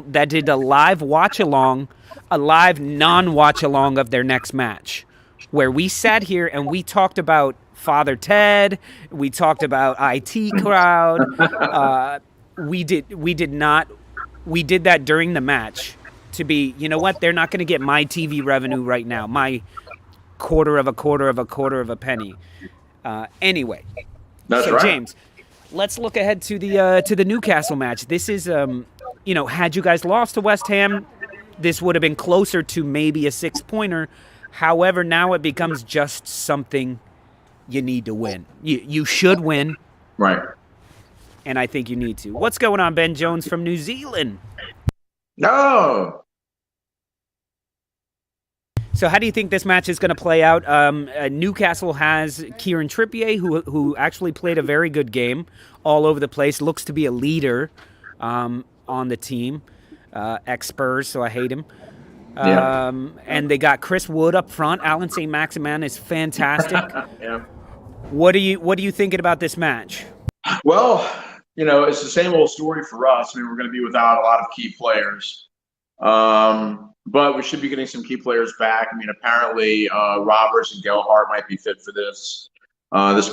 E: that did a live watch-along, a live non-watch-along of their next match, where we sat here and we talked about Father Ted, we talked about IT Crowd. We did that during the match to be, you know what, they're not going to get my TV revenue right now, my quarter of a penny. Anyway,
A: that's
E: so
A: right.
E: James, let's look ahead to the Newcastle match. This is, had you guys lost to West Ham, this would have been closer to maybe a 6-pointer. However, now it becomes just something you need to win. You should win.
A: Right.
E: And I think you need to. What's going on, Ben Jones from New Zealand?
A: No.
E: So how do you think this match is going to play out? Newcastle has Kieran Trippier, who actually played a very good game all over the place, looks to be a leader on the team, ex-Spurs, so I hate him. And they got Chris Wood up front. Alan St. Maximin is fantastic.
A: Yeah.
E: What are you thinking about this match?
A: Well, it's the same old story for us. I mean, we're going to be without a lot of key players. But we should be getting some key players back. I mean, apparently Roberts and Gelhardt might be fit for this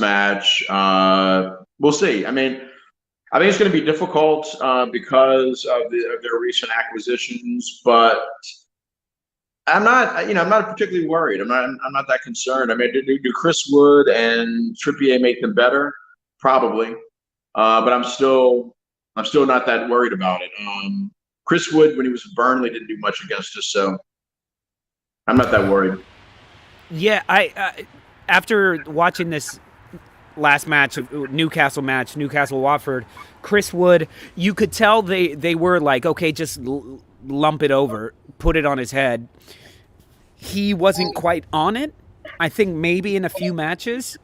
A: match. We'll see. I mean, I think it's going to be difficult because of their recent acquisitions, but I'm not particularly worried. I'm not that concerned. I mean, do Chris Wood and Trippier make them better? Probably, but I'm still not that worried about it. Chris Wood, when he was at Burnley, didn't do much against us, so I'm not that worried.
E: Yeah, I after watching this last match, Newcastle-Watford, Chris Wood, you could tell they were like, okay, just lump it over, put it on his head. He wasn't quite on it. I think maybe in a few matches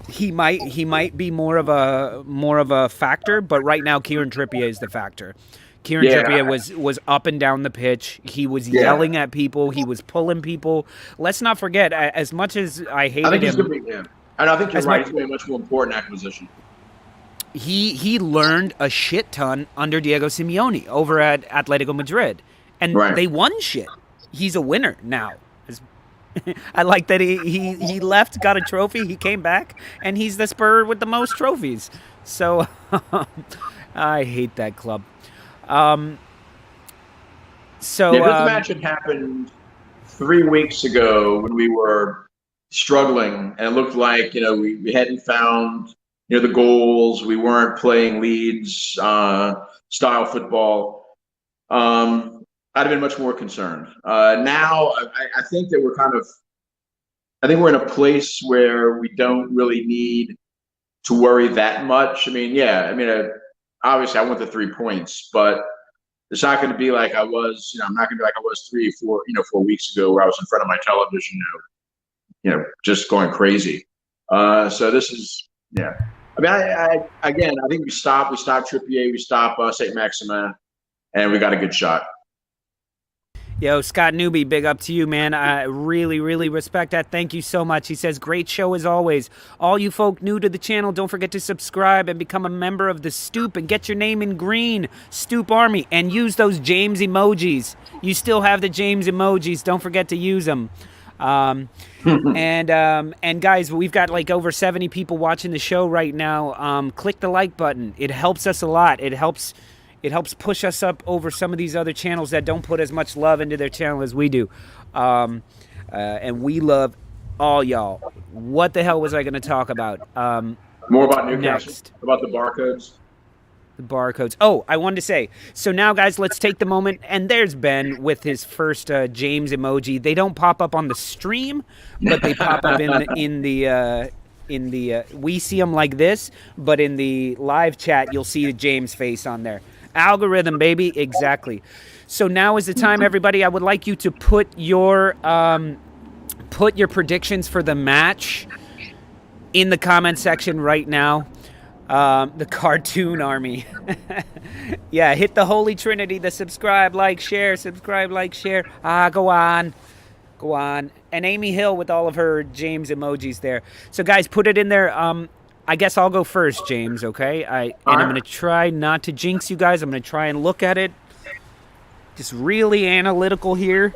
E: he might be more of a factor, but right now Kieran Trippier is the factor. Kieran Trippier was up and down the pitch. He was yelling at people. He was pulling people. Let's not forget, as much as I hated him,
A: and I think you're right. He's going to be a much more important acquisition.
E: He learned a shit ton under Diego Simeone over at Atletico Madrid, and they won shit. He's a winner now. I like that he left, got a trophy, he came back, and he's the Spur with the most trophies. So I hate that club.
A: If this match had happened 3 weeks ago when we were struggling and it looked like we hadn't found the goals, we weren't playing Leeds style football, I'd have been much more concerned. Now I think that we're in a place where we don't really need to worry that much. Obviously, I want the 3 points, but it's not going to be like I was. I'm not going to be like I was 4 weeks ago, where I was in front of my television, just going crazy. So this is, I think we stop Trippier, we stop St. Maximin, and we got a good shot.
E: Yo, Scott Newby, big up to you, man. I really, really respect that. Thank you so much. He says, great show as always. All you folk new to the channel, don't forget to subscribe and become a member of the Stoop and get your name in green, Stoop Army, and use those James emojis. You still have the James emojis. Don't forget to use them. And guys, we've got like over 70 people watching the show right now. Click the like button. It helps us a lot. It helps push us up over some of these other channels that don't put as much love into their channel as we do. And we love all y'all. What the hell was I going to talk about?
A: More about Newcastle,
E: next.
A: about the barcodes.
E: The barcodes. Oh, I wanted to say. So now, guys, let's take the moment. And there's Ben with his first James emoji. They don't pop up on the stream, but they pop up in the we see them like this, but in the live chat, you'll see the James face on there. Algorithm, baby. Exactly. So now is the time, everybody. I would like you to put your predictions for the match in the comment section right now. The cartoon army. Yeah, hit the Holy Trinity, the subscribe, like, share, subscribe, like, share. Go on. And Amy Hill with all of her James emojis there. So, guys, put it in there. I guess I'll go first, James, okay? I'm going to try not to jinx you guys. I'm going to try and look at it. Just really analytical here.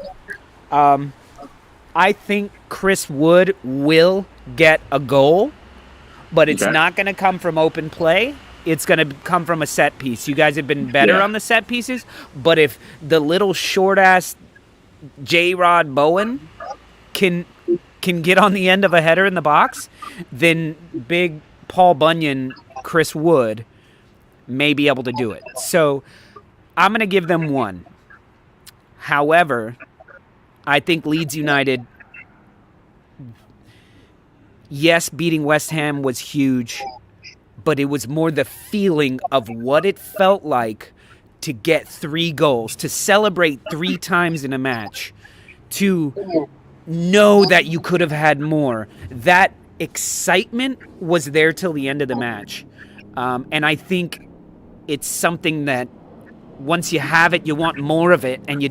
E: I think Chris Wood will get a goal, but it's not going to come from open play. It's going to come from a set piece. You guys have been better on the set pieces, but if the little short-ass J-Rod Bowen can get on the end of a header in the box, then big Paul Bunyan, Chris Wood may be able to do it. So I'm going to give them one. However, I think Leeds United, yes, beating West Ham was huge, but it was more the feeling of what it felt like to get 3 goals, to celebrate 3 times in a match, to know that you could have had more. That excitement was there till the end of the match. And I think it's something that once you have it, you want more of it, and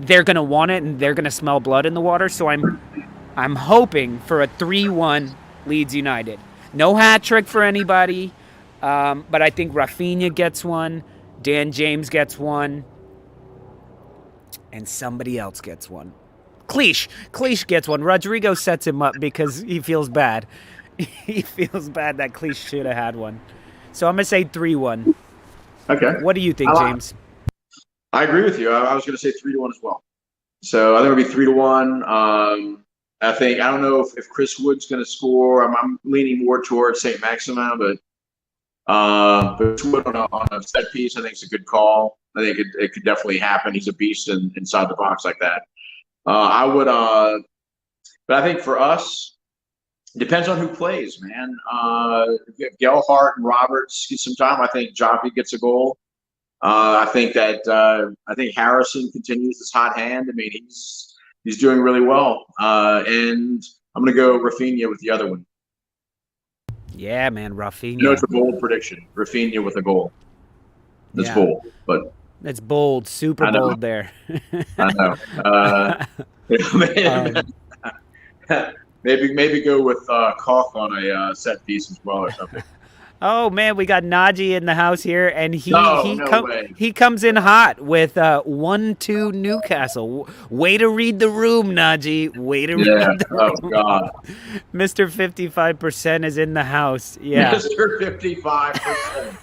E: they're going to want it, and they're going to smell blood in the water. So I'm hoping for a 3-1 Leeds United. No hat trick for anybody, but I think Raphinha gets one, Dan James gets one, and somebody else gets one. Cleach gets one. Rodrigo sets him up because he feels bad. He feels bad that Cleach should have had one. So I'm going to say 3-1.
A: Okay.
E: What do you think, James?
A: I agree with you. I was going to say 3-1 as well. So I think it'll be 3-1. I don't know if Chris Wood's going to score. I'm leaning more towards St. Maximin, but Wood on a set piece, I think it's a good call. I think it could definitely happen. He's a beast inside the box like that. But I think for us, it depends on who plays, man. If Gelhardt and Roberts get some time, I think Joffrey gets a goal. I think Harrison continues his hot hand. I mean, he's doing really well. And I'm going to go Raphinha with the other one.
E: Yeah, man, Raphinha.
A: It's a bold prediction. Raphinha with a goal. That's bold, but
E: that's bold, super bold there.
A: I know. Maybe go with Koch on a set piece as well or something.
E: Oh man, we got Najee in the house here, and he comes in hot with 1-2 Newcastle. Way to read the room, Najee. Way to read the room.
A: Oh God.
E: Mr. 55% is in the house. Yeah.
A: Mr. 55%.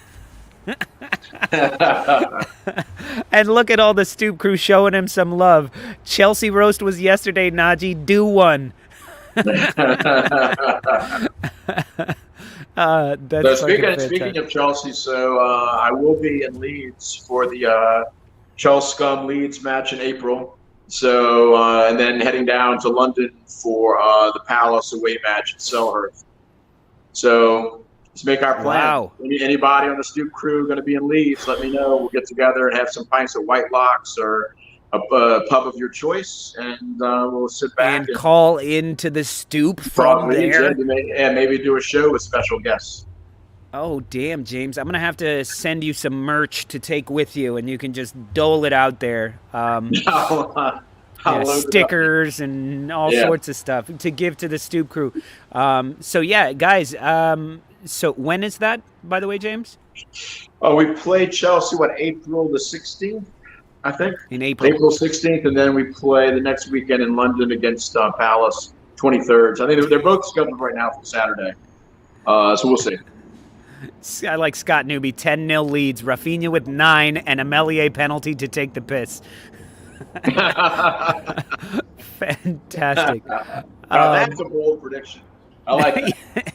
E: And look at all the Stoop crew showing him some love. Chelsea roast was yesterday, Najee. Do one.
A: Speaking of Chelsea, so I will be in Leeds for the Chelsea Scum Leeds match in April. So and then heading down to London for the Palace away match at Selhurst. So let's make our plan.
E: Wow.
A: Anybody on the Stoop crew going to be in Leeds? Let me know. We'll get together and have some pints of White Locks or a pub of your choice, and we'll sit back
E: and call into the Stoop from there.
A: And maybe do a show with special guests.
E: Oh, damn, James. I'm going to have to send you some merch to take with you, and you can just dole it out there. Stickers and all sorts of stuff to give to the Stoop crew. So, yeah, guys, so when is that, by the way, James?
A: We play Chelsea, April the 16th? I think.
E: In April.
A: April 16th, and then we play the next weekend in London against Palace, 23rd. So I think they're both scheduled right now for Saturday. So we'll see.
E: I like Scott Newby, 10-0 leads, Raphinha with 9, and a Melier penalty to take the piss. Fantastic.
A: That's a bold prediction. I like that.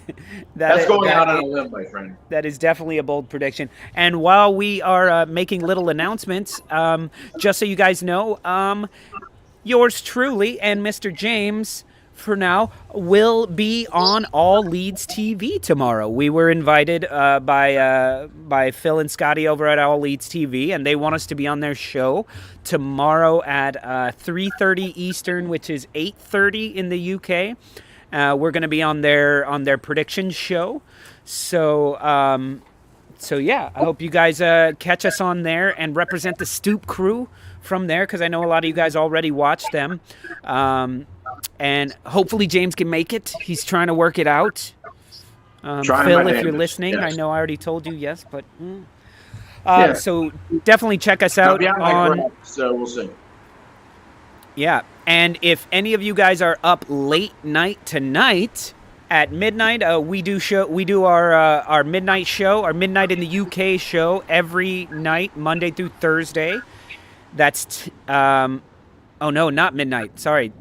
A: That's going out on a limb, my friend.
E: That is definitely a bold prediction. And while we are making little announcements, just so you guys know, yours truly and Mr. James, for now, will be on All Leeds TV tomorrow. We were invited by Phil and Scotty over at All Leeds TV, and they want us to be on their show tomorrow at 3:30 Eastern, which is 8:30 in the UK. We're going to be on their prediction show. So yeah, I hope you guys catch us on there and represent the Stoop crew from there, because I know a lot of you guys already watch them. And hopefully James can make it. He's trying to work it out. Phil, if you're listening, yes. I know I already told you yes, but so definitely check us out on.
A: So we'll see.
E: Yeah, and if any of you guys are up late night tonight at midnight, we do our midnight show, our midnight in the UK show every night, Monday through Thursday. That's oh no, not midnight. Sorry.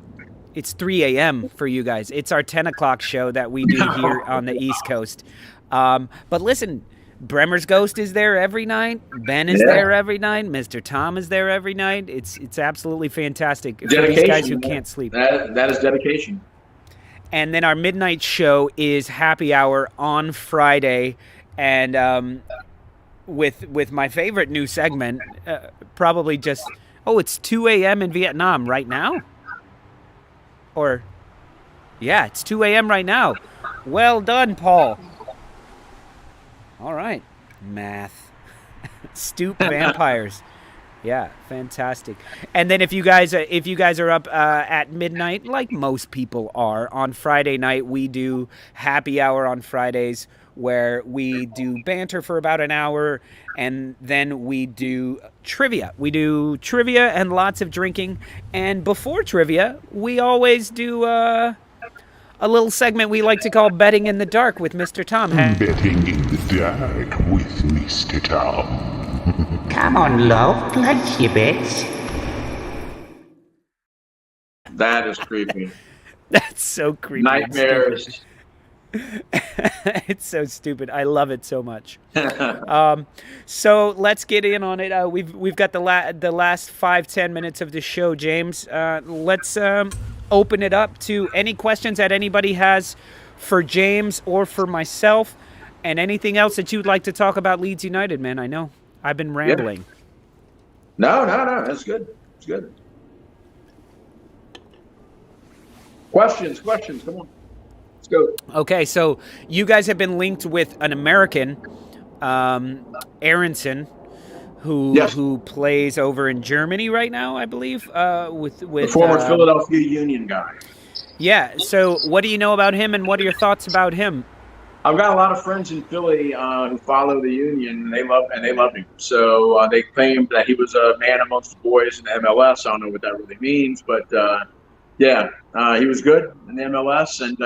E: It's 3 a.m. for you guys. It's our 10 o'clock show that we do here on the East Coast. But listen, Bremer's Ghost is there every night. Ben is there every night. Mr. Tom is there every night. It's absolutely fantastic for these guys who can't sleep.
A: That is dedication.
E: And then our midnight show is Happy Hour on Friday. And with my favorite new segment, probably just, it's 2 a.m. in Vietnam right now? Or, yeah, it's 2 a.m. right now. Well done, Paul. All right. Math. Stoop vampires. Yeah, fantastic. And then if you guys are up at midnight, like most people are, on Friday night, we do Happy Hour on Fridays, where we do banter for about an hour, and then we do trivia. We do trivia and lots of drinking. And before trivia, we always do a little segment we like to call Betting in the Dark with Mr. Tom.
C: Betting in the Dark with Mr. Tom.
F: Come on, love, place your bets.
A: That is creepy.
E: That's so creepy.
A: Nightmares.
E: It's so stupid. I love it so much. So let's get in on it. We've got the last 5-10 minutes of the show, James. Let's open it up to any questions that anybody has for James or for myself, and anything else that you'd like to talk about Leeds United, man. I know I've been rambling.
A: No. That's good. It's good. Questions. Come on. Go.
E: Okay, so you guys have been linked with an American, Aronson, who plays over in Germany right now, I believe, with the
A: former Philadelphia Union guy.
E: Yeah. So, what do you know about him, and what are your thoughts about him?
A: I've got a lot of friends in Philly who follow the Union, and they love him. So they claimed that he was a man amongst the boys in the MLS. I don't know what that really means, but. He was good in the MLS, and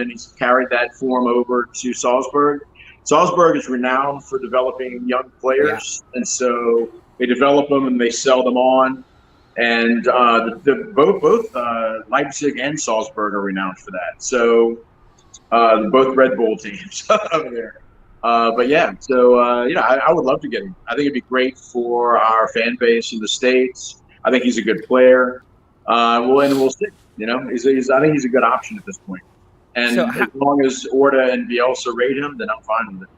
A: he's carried that form over to Salzburg. Salzburg is renowned for developing young players, and so they develop them and they sell them on. And both Leipzig and Salzburg are renowned for that. So both Red Bull teams over there. I would love to get him. I think it'd be great for our fan base in the States. I think he's a good player. We'll see. I think he's a good option at this point. And so as long as Orta and Bielsa rate him, then I'm fine with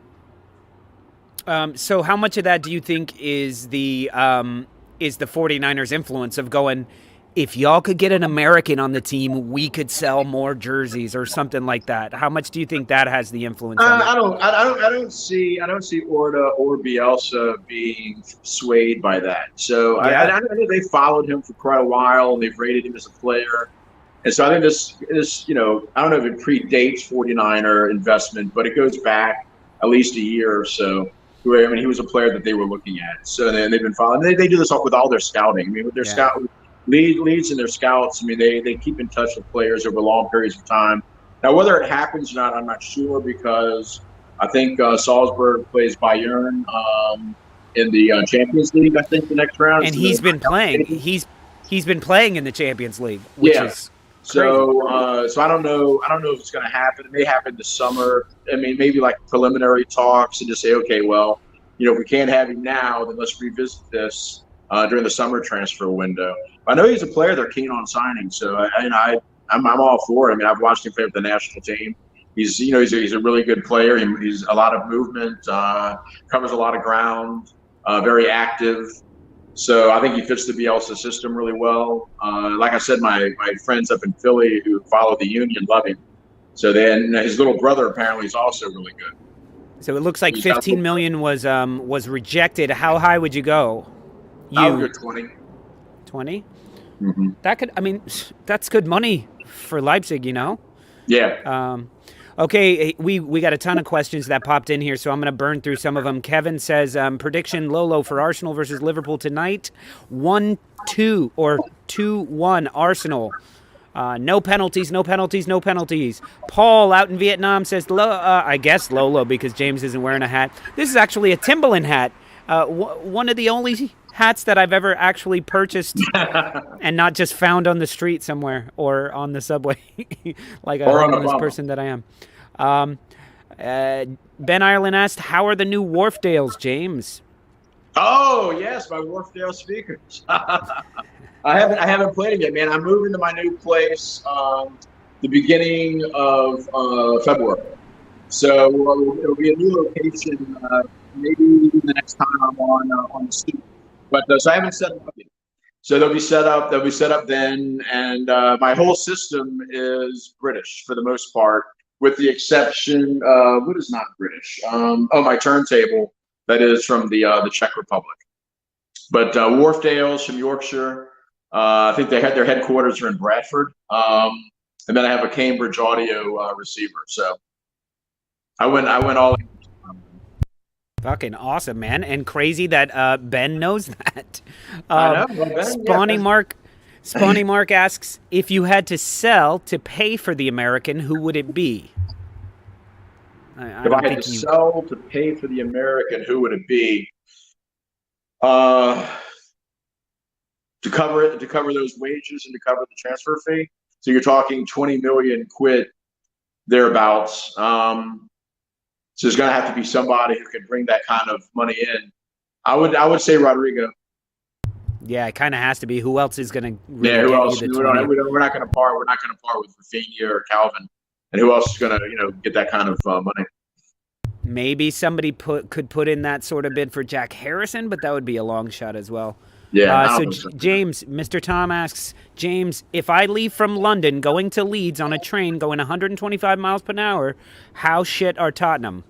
E: it. So how much of that do you think is the 49ers influence of going, if y'all could get an American on the team, we could sell more jerseys or something like that? How much do you think that has the influence?
A: I don't see Orta or Bielsa being swayed by that. So I think they followed him for quite a while, and they've rated him as a player. And so I think this I don't know if it predates 49er investment, but it goes back at least a year or so. who, I mean, he was a player that they were looking at. So they've been following. They do this with all their scouting. I mean, with their leads and their scouts. I mean, they keep in touch with players over long periods of time. Now, whether it happens or not, I'm not sure, because I think Salzburg plays Bayern in the Champions League. I think the next round.
E: And he's been playing. He's been playing in the Champions League, which is.
A: So I don't know. I don't know if it's going to happen. It may happen this summer. I mean, maybe like preliminary talks and just say, okay, well, if we can't have him now, then let's revisit this during the summer transfer window. I know he's a player they're keen on signing, so I'm all for it. I mean, I've watched him play with the national team. He's a really good player. He's a lot of movement, covers a lot of ground, very active. So I think he fits the Bielsa system really well. Like I said, my friends up in Philly who follow the Union love him. So then his little brother apparently is also really good.
E: So it looks like 15 million was rejected. How high would you go?
A: I would go 20.
E: 20?
A: Mm-hmm.
E: That's good money for Leipzig,
A: Yeah.
E: Okay, we got a ton of questions that popped in here, so I'm going to burn through some of them. Kevin says, prediction, Lolo, for Arsenal versus Liverpool tonight, 1-2 or 2-1 Arsenal. No penalties, no penalties, no penalties. Paul out in Vietnam says, I guess Lolo, because James isn't wearing a hat. This is actually a Timberland hat. One of the only hats that I've ever actually purchased and not just found on the street somewhere or on the subway like a homeless person that I am. Ben Ireland asked, how are the new Wharfdales, James?
A: Oh, yes, my Wharfdale speakers. I haven't played it yet, man. I'm moving to my new place the beginning of February. So it'll be a new location maybe the next time I'm on the Stoop. But so I haven't set them up yet. So they'll be set up. They'll be set up then, and my whole system is British for the most part, with the exception of what is not British. My turntable that is from the Czech Republic. But Wharfdales from Yorkshire. I think they had their headquarters are in Bradford, and then I have a Cambridge audio receiver. So I went all in.
E: Fucking awesome, man. And crazy that Ben knows that.
A: I know. Well, Ben,
E: Spawny Mark asks, if you had to sell to pay for the American, who would it be?
A: If I had to sell to pay for the American, who would it be? To cover those wages and to cover the transfer fee. So you're talking 20 million quid thereabouts. So there's going to have to be somebody who can bring that kind of money in. I would say Rodrigo.
E: Yeah, it kind of has to be. Who else is going to?
A: Who else? We're not going to part. We're not going to part with Raphinha or Calvin. And who else is going to get that kind of money?
E: Maybe somebody could put in that sort of bid for Jack Harrison, but that would be a long shot as well.
A: Yeah.
E: James, Mr. Tom asks, James, if I leave from London going to Leeds on a train going 125 miles per hour, how shit are Tottenham?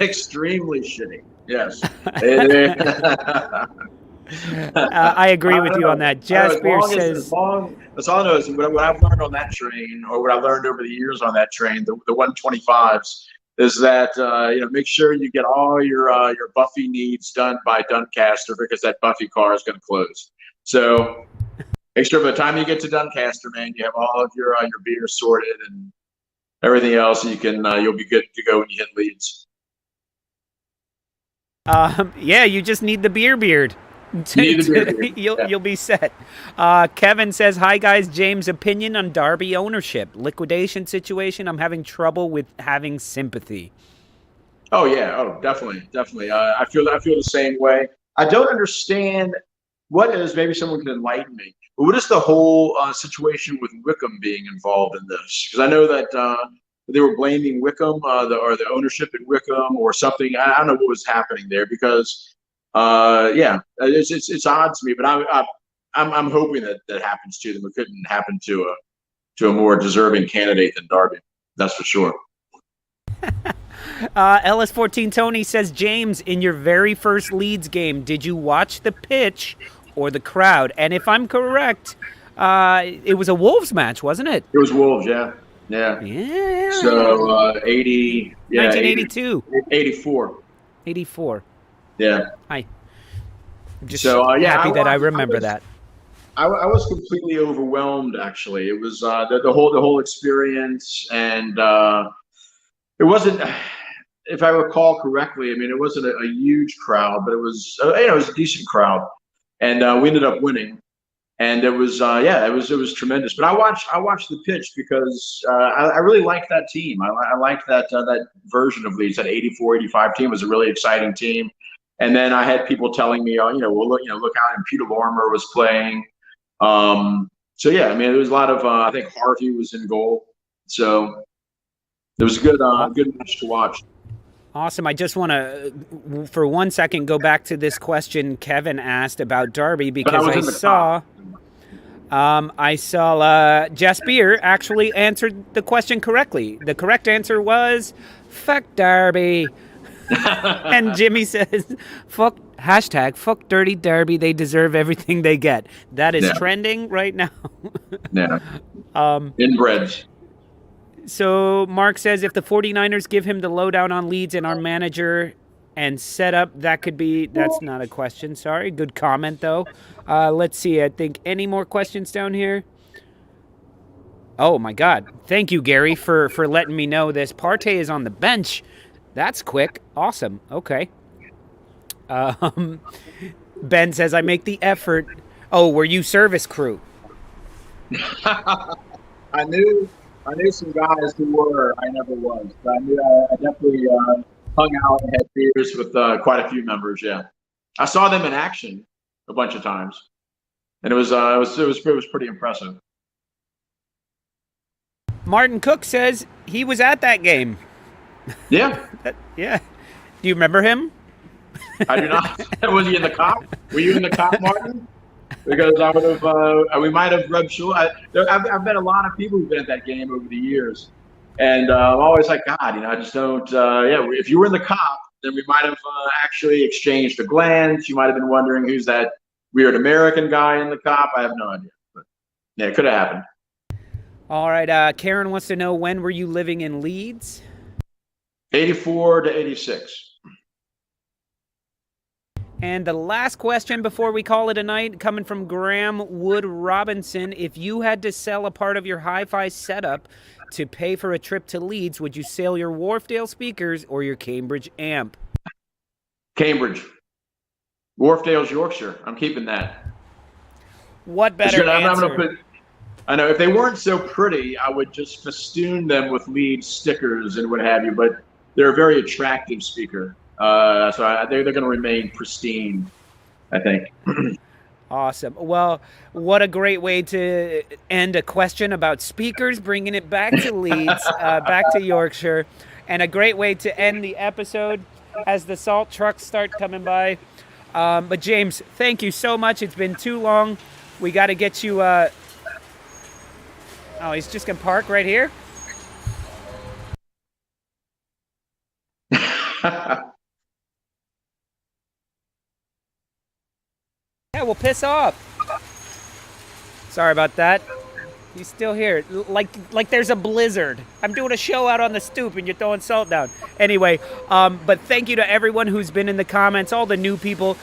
A: Extremely shitty. Yes.
E: I agree with you on that. Jasper says,
A: that's all I know is what I've learned on that train, or what I've learned over the years on that train, the 125s, is that make sure you get all your Buffy needs done by Doncaster, because that Buffy car is going to close. So make sure by the time you get to Doncaster, man, you have all of your beer sorted and everything else. You can you'll be good to go when you hit Leeds.
E: Yeah, you just need the beer beard. You'll be set. Kevin says, hi guys, James, opinion on Derby ownership liquidation situation. I'm having trouble with having sympathy.
A: Oh yeah, definitely. I feel the same way. I don't understand what is, maybe someone can enlighten me, but what is the whole situation with Wickham being involved in this? Because I know that they were blaming Wickham or the ownership at Wickham or something. I don't know what was happening there, because it's odd to me, but I'm hoping that happens to them. It couldn't happen to a more deserving candidate than Derby. That's for sure.
E: LS14 Tony says, James, in your very first Leeds game, did you watch the pitch or the crowd? And if I'm correct, it was a Wolves match, wasn't it?
A: It was Wolves, yeah. Yeah.
E: Yeah.
A: So 80. Yeah.
E: 1982.
A: 84.
E: 84.
A: Yeah.
E: Hi. I'm just
A: So,
E: happy that I
A: watched-
E: remember that.
A: I was completely overwhelmed. Actually, it was the whole experience, and it wasn't. If I recall correctly, I mean, it wasn't a huge crowd, but it was it was a decent crowd, and we ended up winning. And it was it was tremendous. But I watched the pitch because I really liked that team. I liked that version of Leeds. That 84, 85 team was a really exciting team. And then I had people telling me, oh, look out, and Peter Lorimer was playing. So yeah, I mean, there was a lot of I think Harvey was in goal. So it was a good match to watch.
E: Awesome. I just want to, for 1 second, go back to this question Kevin asked about Derby because I saw Jess Beer actually answered the question correctly. The correct answer was, fuck Derby. And Jimmy says, fuck Dirty Derby. They deserve everything they get. That is trending right now.
A: Yeah. Inbreds.
E: So Mark says if the 49ers give him the lowdown on Leeds and our manager and setup, that's not a question. Sorry. Good comment, though. Let's see. I think any more questions down here? Oh, my God. Thank you, Gary, for letting me know this. Partey is on the bench. That's quick. Awesome. Okay. Ben says, I make the effort. Oh, were you service crew?
A: I knew some guys who were. I never was. But I definitely hung out and had beers with quite a few members. Yeah, I saw them in action a bunch of times, and it was pretty impressive.
E: Martin Cook says he was at that game.
A: Yeah.
E: Yeah. Do you remember him?
A: I do not. Was he in the cop? Were you in the cop, Martin? Because I would have, we might have rubbed shoulders. I've met a lot of people who've been at that game over the years, and I'm always like, God, I just don't. If you were in the cop, then we might have actually exchanged a glance. You might have been wondering who's that weird American guy in the cop. I have no idea, but yeah, it could have happened.
E: All right. Karen wants to know, when were you living in Leeds?
A: 84 to 86.
E: And the last question before we call it a night, coming from Graham Wood Robinson. If you had to sell a part of your hi-fi setup to pay for a trip to Leeds, would you sell your Wharfdale speakers or your Cambridge amp?
A: Cambridge. Wharfdale's Yorkshire. I'm keeping that.
E: What better answer?
A: I know if they weren't so pretty, I would just festoon them with Leeds stickers and what have you, but they're a very attractive speaker. So they're going to remain pristine, I think.
E: Awesome. Well, what a great way to end a question about speakers, bringing it back to Leeds, back to Yorkshire, and a great way to end the episode as the salt trucks start coming by. But James, thank you so much. It's been too long. We got to get you. Oh, he's just going to park right here? Yeah, well, piss off. Sorry about that. He's still here. Like there's a blizzard. I'm doing a show out on the stoop and you're throwing salt down. Anyway, but thank you to everyone who's been in the comments, all the new people.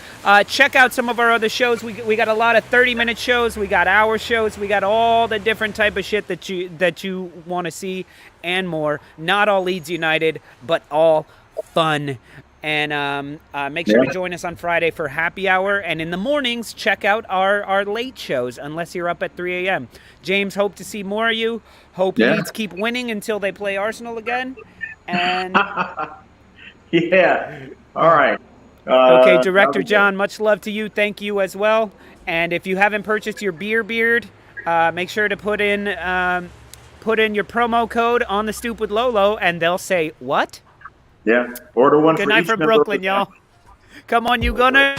E: Check out some of our other shows. We got a lot of 30-minute shows. We got hour shows. We got all the different type of shit that you want to see and more. Not all Leeds United, but all fun. And make sure to join us on Friday for happy hour. And in the mornings, check out our late shows, unless you're up at 3 a.m. James, hope to see more of you. Hope Leeds keep winning until they play Arsenal again. And
A: yeah. All right.
E: Okay, Director John, much love to you. Thank you as well. And if you haven't purchased your beard, make sure to put in your promo code on the Stoop with Lolo, and they'll say, what?
A: Yeah. Order one.
E: Good night from Brooklyn, y'all. Come on, you Gunner.